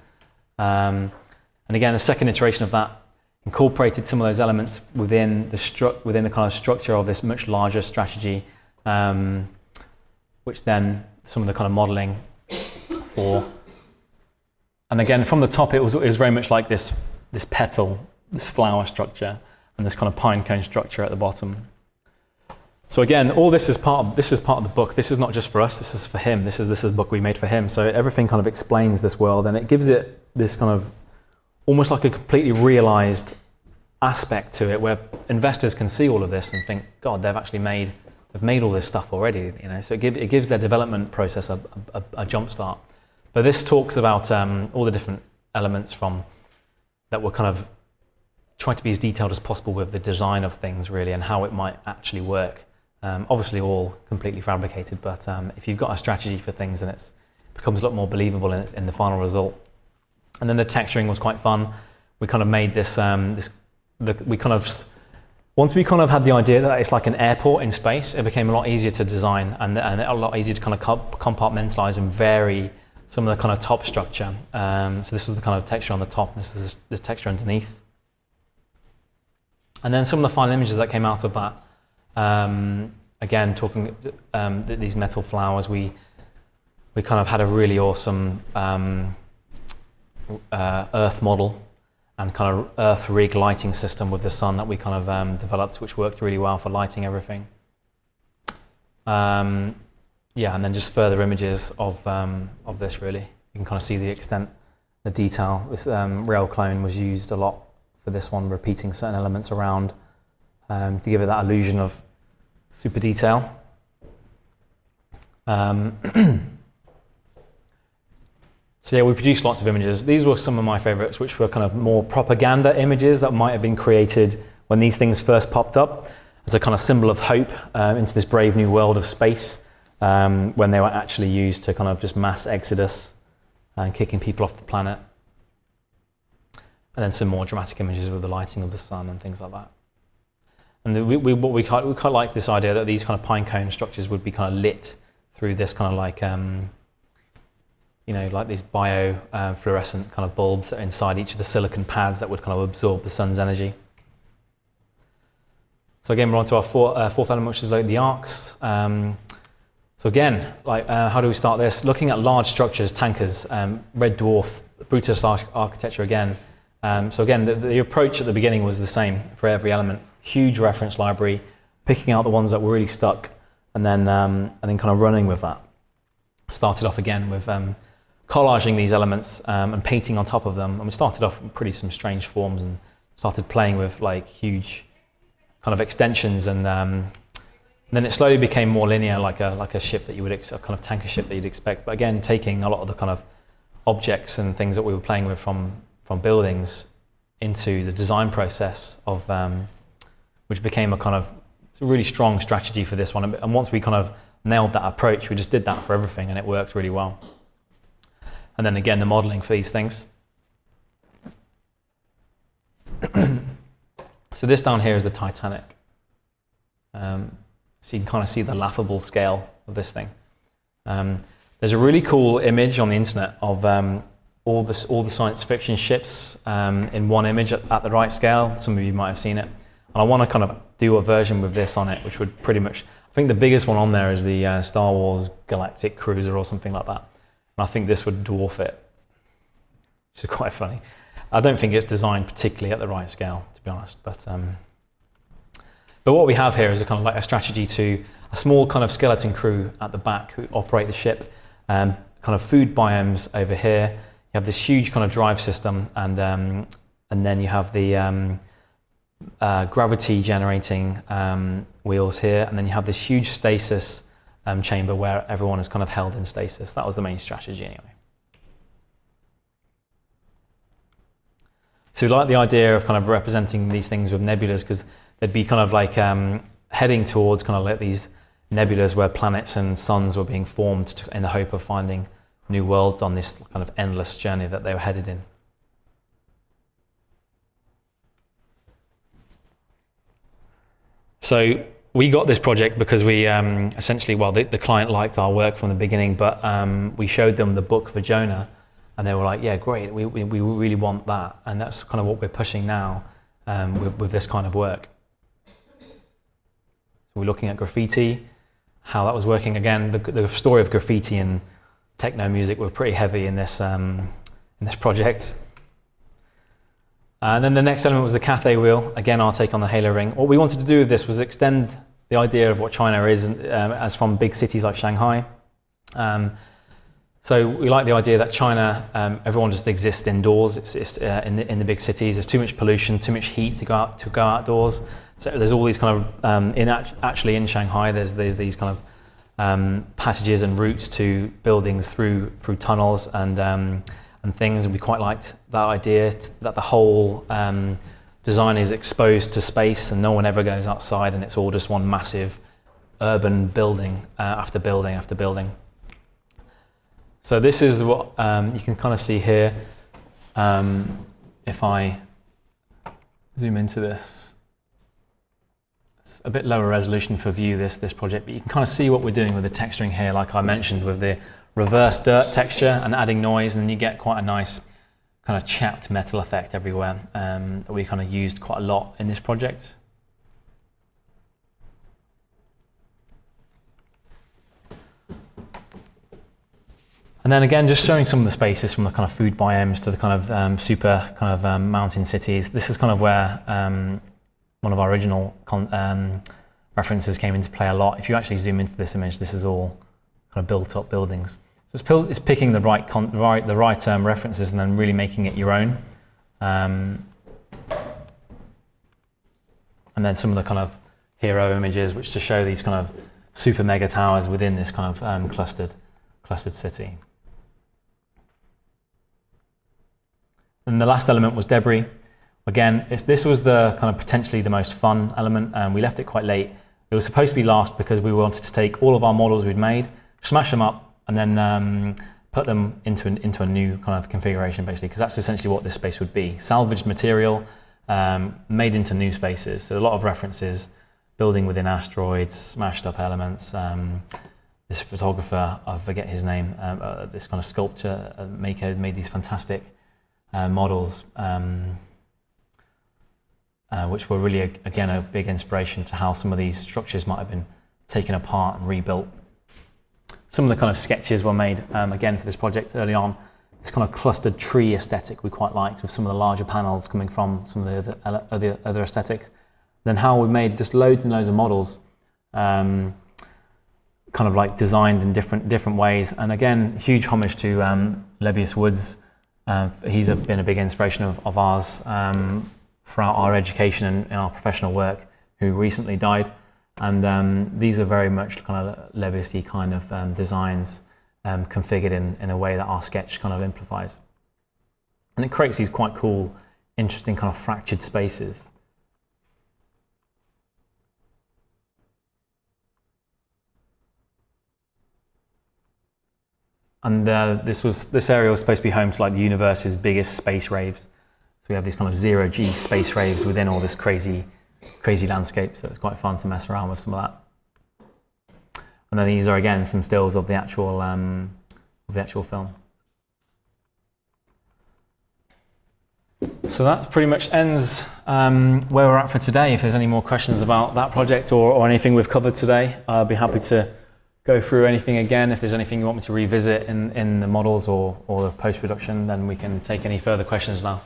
A: And again, the second iteration of that incorporated some of those elements within the kind of structure of this much larger strategy, which then some of the kind of modeling for. And again, from the top, it was very much like this petal, this flower structure, and this kind of pine cone structure at the bottom. So again, all this is part of the book. This is not just for us. This is for him. This is a book we made for him. So everything kind of explains this world, and it gives it this kind of almost like a completely realized aspect to it, where investors can see all of this and think, God, they've made all this stuff already. You know, so it gives their development process a jump start. But this talks about all the different elements that were kind of trying to be as detailed as possible with the design of things, really, and how it might actually work. Obviously, all completely fabricated, but if you've got a strategy for things, then it becomes a lot more believable in the final result. And then the texturing was quite fun. We kind of made this. Once we kind of had the idea that it's like an airport in space, it became a lot easier to design and a lot easier to kind of compartmentalize and vary some of the kind of top structure. So this was the kind of texture on the top, and this is the texture underneath. And then some of the final images that came out of that, again, talking these metal flowers, we kind of had a really awesome Earth model and kind of Earth rig lighting system with the sun that we kind of developed, which worked really well for lighting everything. Yeah, and then just further images of this, really. You can kind of see the extent, the detail. This rail clone was used a lot for this one, repeating certain elements around to give it that illusion of super detail. So yeah, we produced lots of images. These were some of my favorites, which were kind of more propaganda images that might have been created when these things first popped up as a kind of symbol of hope into this brave new world of space, when they were actually used to kind of just mass exodus and kicking people off the planet. And then some more dramatic images with the lighting of the sun and things like that. And we quite liked this idea that these kind of pine cone structures would be kind of lit through this kind of like, like these fluorescent kind of bulbs that are inside each of the silicon pads that would kind of absorb the sun's energy. So again, we're on to our fourth element, which is like the arcs. So again, how do we start this? Looking at large structures, tankers, red dwarf, Brutus architecture again. So again, the approach at the beginning was the same for every element. Huge reference library, picking out the ones that were really stuck, and then kind of running with that. Started off again with collaging these elements and painting on top of them. And we started off with some strange forms and started playing with like huge kind of extensions, and then it slowly became more linear, like a ship that you would a kind of tanker ship that you'd expect. But again, taking a lot of the kind of objects and things that we were playing with from buildings into the design process of which became a kind of really strong strategy for this one. And once we kind of nailed that approach, we just did that for everything, and it worked really well. And then again, the modeling for these things. So this down here is the Titanic. So you can kind of see the laughable scale of this thing. There's a really cool image on the internet of all the science fiction ships in one image at the right scale. Some of you might have seen it. And I want to kind of do a version with this on it, which would pretty much, I think the biggest one on there is the Star Wars Galactic Cruiser or something like that. And I think this would dwarf it, which is quite funny. I don't think it's designed particularly at the right scale, to be honest. But what we have here is a kind of like a strategy to a small kind of skeleton crew at the back who operate the ship, kind of food biomes over here. You have this huge kind of drive system, and then you have the gravity generating wheels here, and then you have this huge stasis chamber where everyone is kind of held in stasis. That was the main strategy anyway. So we like the idea of kind of representing these things with nebulas, because they'd be kind of like heading towards kind of like these nebulas where planets and suns were being formed in the hope of finding new worlds on this kind of endless journey that they were headed in. So we got this project because we essentially, well, the client liked our work from the beginning, but we showed them the book for Jonah, and they were like, yeah, great, we really want that. And that's kind of what we're pushing now with this kind of work. So we're looking at graffiti, how that was working. Again, the story of graffiti and techno music were pretty heavy in this project. And then the next element was the Cathay Wheel. Again, our take on the halo ring. What we wanted to do with this was extend the idea of what China is as from big cities like Shanghai. So we like the idea that China, everyone just exists indoors. It's in the big cities. There's too much pollution, too much heat to go outdoors. So there's all these kind of actually in Shanghai. There's these kind of passages and routes to buildings through tunnels and things, and we quite liked that idea that the whole design is exposed to space and no one ever goes outside, and it's all just one massive urban building after building after building. So this is what you can kind of see here. If I zoom into this, it's a bit lower resolution for view this project, but you can kind of see what we're doing with the texturing here, like I mentioned, with the reverse dirt texture and adding noise, and you get quite a nice kind of chapped metal effect everywhere that we kind of used quite a lot in this project. And then again, just showing some of the spaces from the kind of food biomes to the kind of super kind of mountain cities. This is kind of where one of our original references came into play a lot. If you actually zoom into this image, this is all kind of built up buildings. So it's picking the right references and then really making it your own. And then some of the kind of hero images, which to show these kind of super mega towers within this kind of clustered city. And the last element was debris. Again, this was the kind of potentially the most fun element, and we left it quite late. It was supposed to be last because we wanted to take all of our models we'd made, smash them up, and then put them into a new kind of configuration, basically, because that's essentially what this space would be. Salvaged material made into new spaces. So a lot of references, building within asteroids, smashed up elements. This photographer, I forget his name, this kind of sculpture maker made these fantastic models, which were really, again, a big inspiration to how some of these structures might have been taken apart and rebuilt. Some of the kind of sketches were made, again, for this project early on. This kind of clustered tree aesthetic we quite liked, with some of the larger panels coming from some of the other aesthetics. Then how we made just loads and loads of models, kind of like designed in different ways. And again, huge homage to Lebbeus Woods. He's been a big inspiration of ours throughout our education and in our professional work, who recently died. And these are very much kind of Lebbeus-y kind of designs configured in a way that our sketch kind of amplifies. And it creates these quite cool, interesting kind of fractured spaces. And this area was supposed to be home to like the universe's biggest space raves. So we have these kind of zero-G space raves within all this crazy landscape. So it's quite fun to mess around with some of that. And then these are again some stills of the actual film. So that pretty much ends where we're at for today. If there's any more questions about that project or anything we've covered today, I'll be happy to go through anything again. If there's anything you want me to revisit in the models or the post-production, then we can take any further questions now.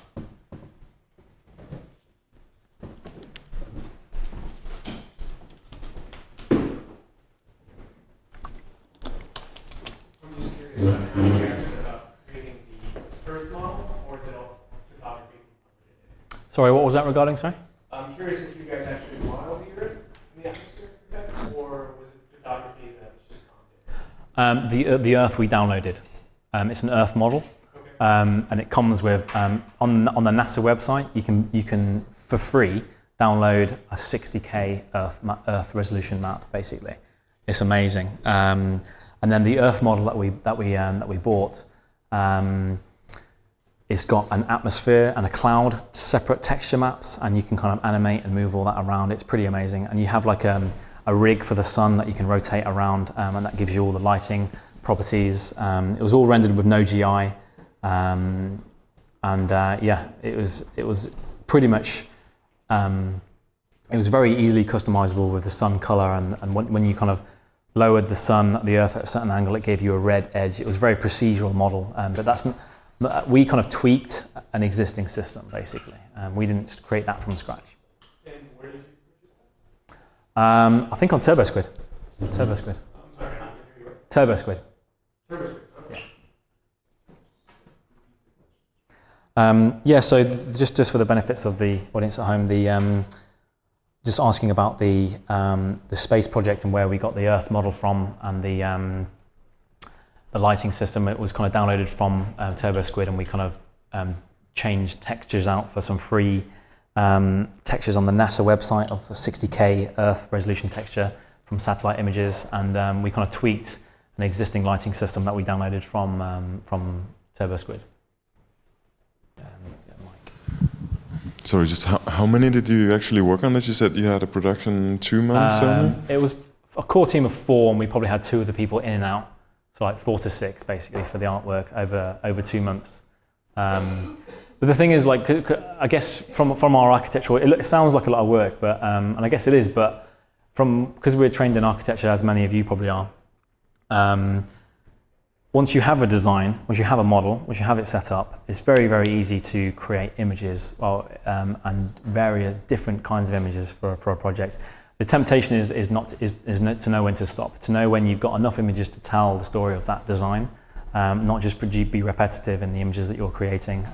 A: Sorry, what was that regarding, sorry?
B: I'm curious if you guys actually modeled the Earth in the atmospheric effects, or was it photography that was just content?
A: The Earth we downloaded. It's an Earth model,
B: Okay.
A: and it comes with, on the NASA website, you can for free download a 60K Earth resolution map, basically. It's amazing. And then the Earth model that we bought, it's got an atmosphere and a cloud, separate texture maps, and you can kind of animate and move all that around. It's pretty amazing. And you have like a rig for the sun that you can rotate around, and that gives you all the lighting properties. It was all rendered with no GI, yeah, it was pretty much, it was very easily customizable with the sun color, and when you kind of lowered the sun at the Earth at a certain angle, it gave you a red edge. It was a very procedural model, but we kind of tweaked an existing system, basically. We didn't create that from scratch.
B: And where did you purchase that?
A: I think on TurboSquid.
B: I'm sorry, I didn't hear you.
A: TurboSquid.
B: TurboSquid, okay.
A: Yeah, so just for the benefits of the audience at home, just asking about the space project and where we got the Earth model from, and the lighting system. It was kind of downloaded from TurboSquid, and we kind of changed textures out for some free textures on the NASA website of a 60K Earth resolution texture from satellite images, and we kind of tweaked an existing lighting system that we downloaded from TurboSquid.
C: Sorry, just how many did you actually work on this? You said you had a production 2 months only?
A: It was a core team of 4, and we probably had 2 of the people in and out. So like 4 to 6 basically for the artwork over 2 months. But the thing is, like, I guess from our architectural, it sounds like a lot of work, but and I guess it is, but because we're trained in architecture, as many of you probably are, once you have a design, once you have a model, once you have it set up, it's very, very easy to create images, and various different kinds of images for a project. The temptation is to know when to stop, to know when you've got enough images to tell the story of that design, not just be repetitive in the images that you're creating,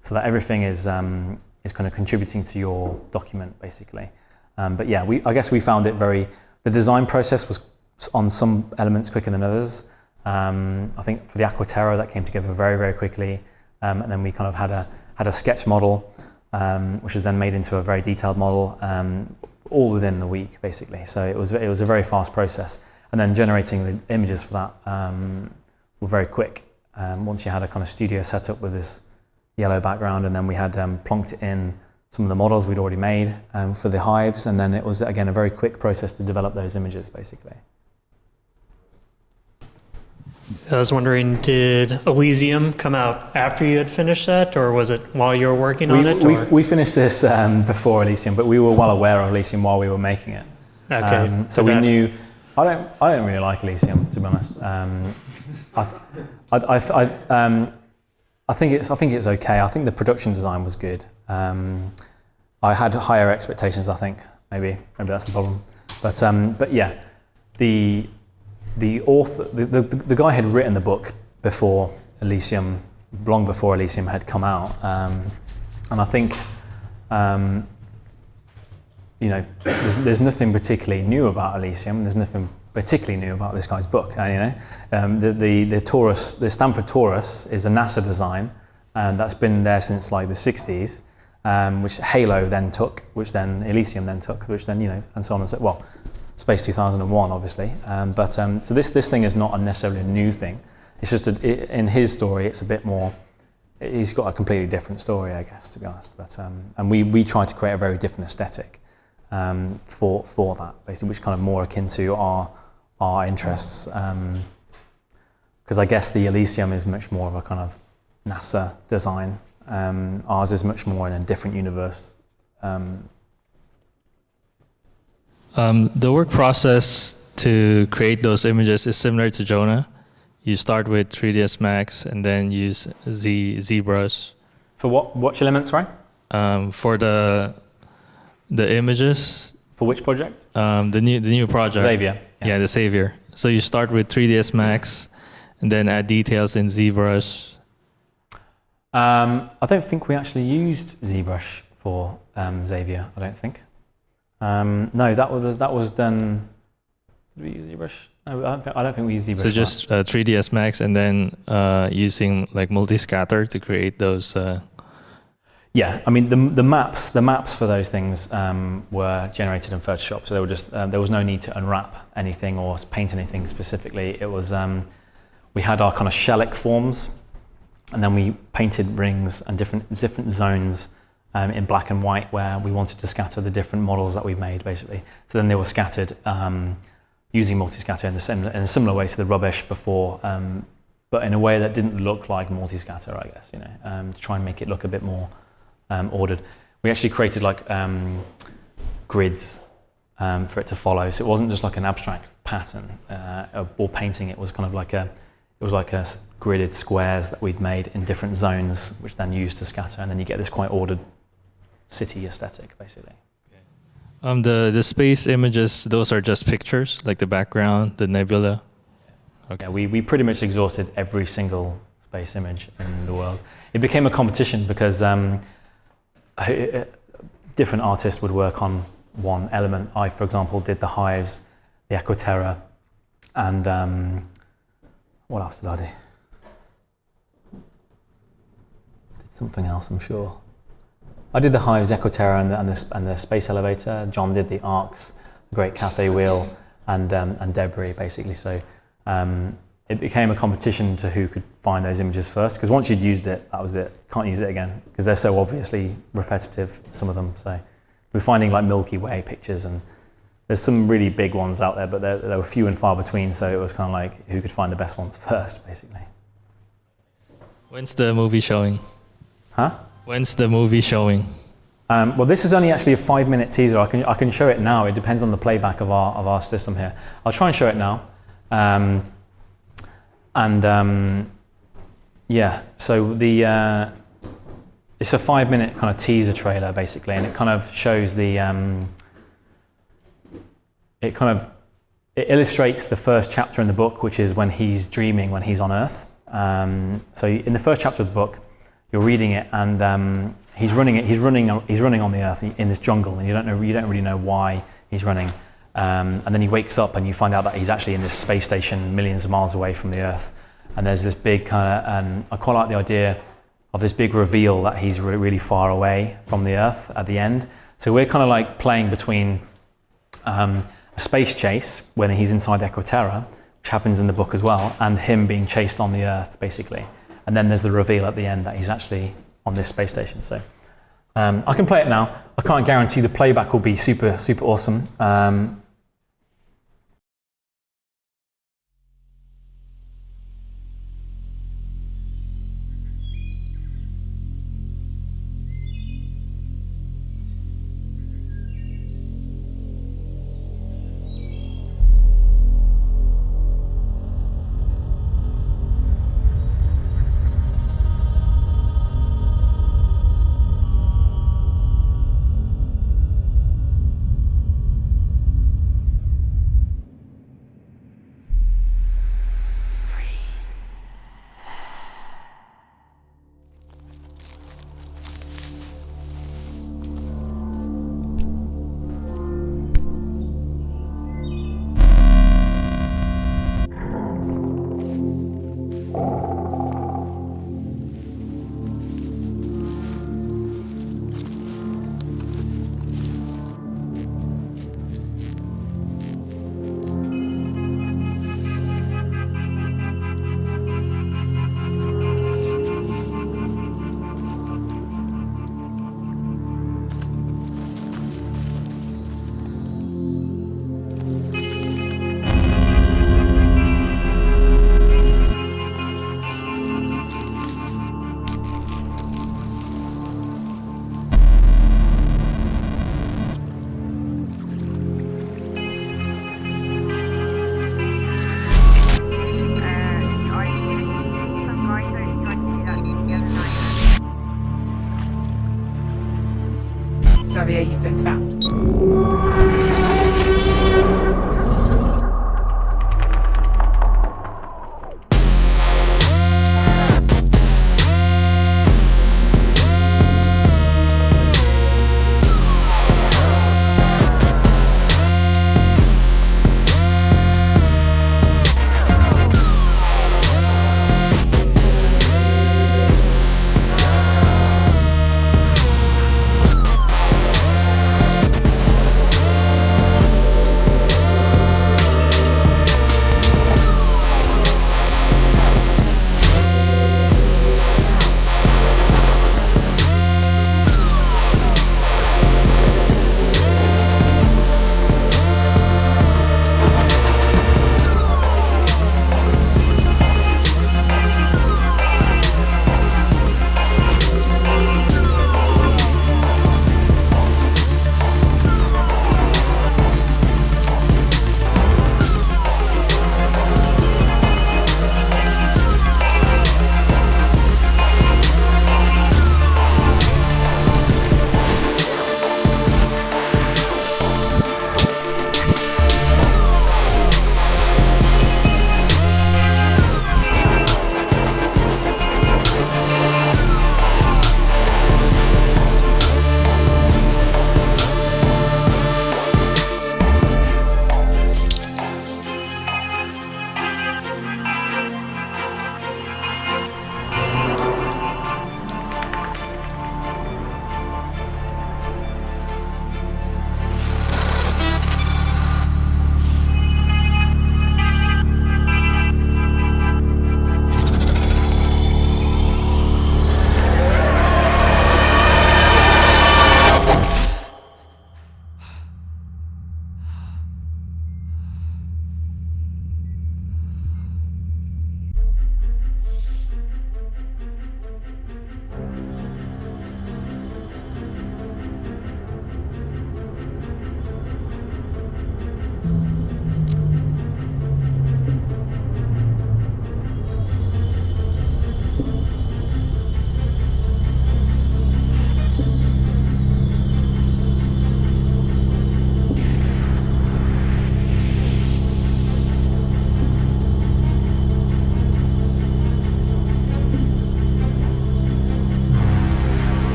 A: so that everything is kind of contributing to your document, basically. But yeah, I guess we found it the design process was on some elements quicker than others. I think for the Aquaterra, that came together very, very quickly, and then we kind of had a sketch model, which was then made into a very detailed model, all within the week, basically. So it was a very fast process, and then generating the images for that were very quick. Once you had a kind of studio set up with this yellow background, and then we had plonked it in some of the models we'd already made for the hives, and then it was again a very quick process to develop those images, basically.
D: I was wondering, did Elysium come out after you had finished that, or was it while you were working on it?
A: We finished this before Elysium, but we were well aware of Elysium while we were making it.
D: Okay.
A: So we knew. I don't really like Elysium, to be honest. I think it's okay. I think the production design was good. I had higher expectations. I think maybe that's the problem. But yeah, the author, the guy had written the book before Elysium, long before Elysium had come out, and I think there's nothing particularly new about Elysium. There's nothing particularly new about this guy's book. The Taurus, the Stanford Taurus, is a NASA design, and that's been there since like the 60s, which Halo then took, which then Elysium then took, which then and so on and so well. Space 2001, obviously, so this thing is not necessarily a new thing. It's just in his story, it's a bit more. He's got a completely different story, I guess, to be honest. But and we try to create a very different aesthetic for that, basically, which is kind of more akin to our interests. Because I guess the Elysium is much more of a kind of NASA design, Ours is much more in a different universe.
E: The work process to create those images is similar to Jonah. You start with 3ds Max and then use Zbrush.
A: For what watch elements, right?
E: For the images.
A: For which project?
E: The new project.
A: Xavier.
E: Yeah, the Savior. So you start with 3ds Max and then add details in Zbrush.
A: I don't think we actually used Zbrush for Xavier. I don't think. No, that was done. Did we use Zbrush? No, I don't think we used Zbrush.
E: So just 3ds Max and then using like multi-scatter to create those.
A: Yeah, I mean the maps for those things were generated in Photoshop, so they were just there was no need to unwrap anything or paint anything specifically. It was we had our kind of shellac forms, and then we painted rings and different zones in black and white where we wanted to scatter the different models that we made, basically. So then they were scattered using multi-scatter in a similar way to the rubbish before, but in a way that didn't look like multi-scatter, I guess, to try and make it look a bit more ordered. We actually created like grids for it to follow, so it wasn't just like an abstract pattern or painting. It was kind of like a gridded squares that we'd made in different zones, which then used to scatter, and then you get this quite ordered city aesthetic, basically.
E: The space images, those are just pictures, like the background, the nebula.
A: Okay, we pretty much exhausted every single space image in the world. It became a competition because different artists would work on one element. I, for example, did the hives, the Aquaterra, and what else did I do? Did something else, I'm sure. I did the hives, Aquaterra, and the space elevator. John did the arcs, the great Cathay Wheel, and debris, basically. So it became a competition to who could find those images first. Because once you'd used it, that was it. Can't use it again because they're so obviously repetitive, some of them. So we're finding like Milky Way pictures, and there's some really big ones out there, but they were few and far between. So it was kind of like who could find the best ones first, basically.
E: When's the movie showing?
A: Huh?
E: When's the movie showing?
A: Well, this is only actually a 5-minute teaser. I can show it now. It depends on the playback of our system here. I'll try and show it now. Yeah, so it's a 5-minute kind of teaser trailer basically, and it kind of shows the it illustrates the first chapter in the book, which is when he's dreaming when he's on Earth. So in the first chapter of the book, you're reading it, and he's running on the Earth in this jungle, and you don't really know why he's running. And then he wakes up, and you find out that he's actually in this space station millions of miles away from the Earth. And there's this big kind of I quite like the idea of this big reveal that he's really far away from the Earth at the end. So we're kind of like playing between a space chase when he's inside the Aquaterra, which happens in the book as well, and him being chased on the Earth, basically. And then there's the reveal at the end that he's actually on this space station. So I can play it now. I can't guarantee the playback will be super, super awesome.
F: Xavier, you've been found.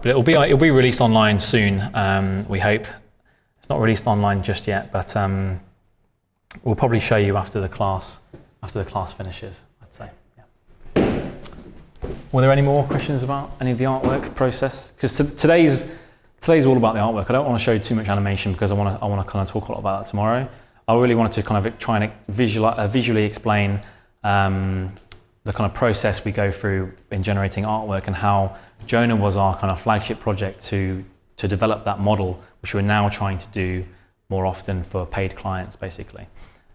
A: But it'll be released online soon. We hope. It's not released online just yet, but we'll probably show you after the class finishes, I'd say. Yeah. Were there any more questions about any of the artwork process? Because today's all about the artwork. I don't want to show too much animation because I want to kind of talk a lot about that tomorrow. I really wanted to kind of try and visually explain the kind of process we go through in generating artwork and how Jonah was our kind of flagship project to develop that model, which we're now trying to do more often for paid clients, basically.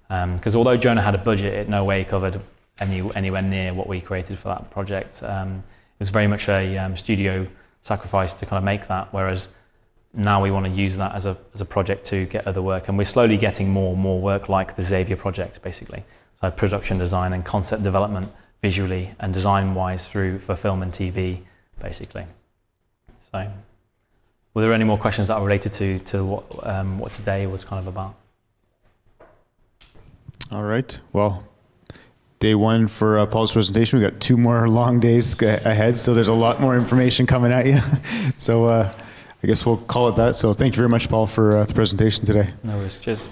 A: Because although Jonah had a budget, it no way covered anywhere near what we created for that project. It was very much a studio sacrifice to kind of make that, whereas now we want to use that as a project to get other work, and we're slowly getting more and more work like the Xavier project, basically. So production design and concept development visually and design-wise for film and TV, basically. So, were there any more questions that are related to what today was kind of about?
G: All right. Well, day one for Paul's presentation. We got 2 more long days ahead, so there's a lot more information coming at you. So I guess we'll call it that. So thank you very much, Paul, for the presentation today.
A: No worries. Cheers.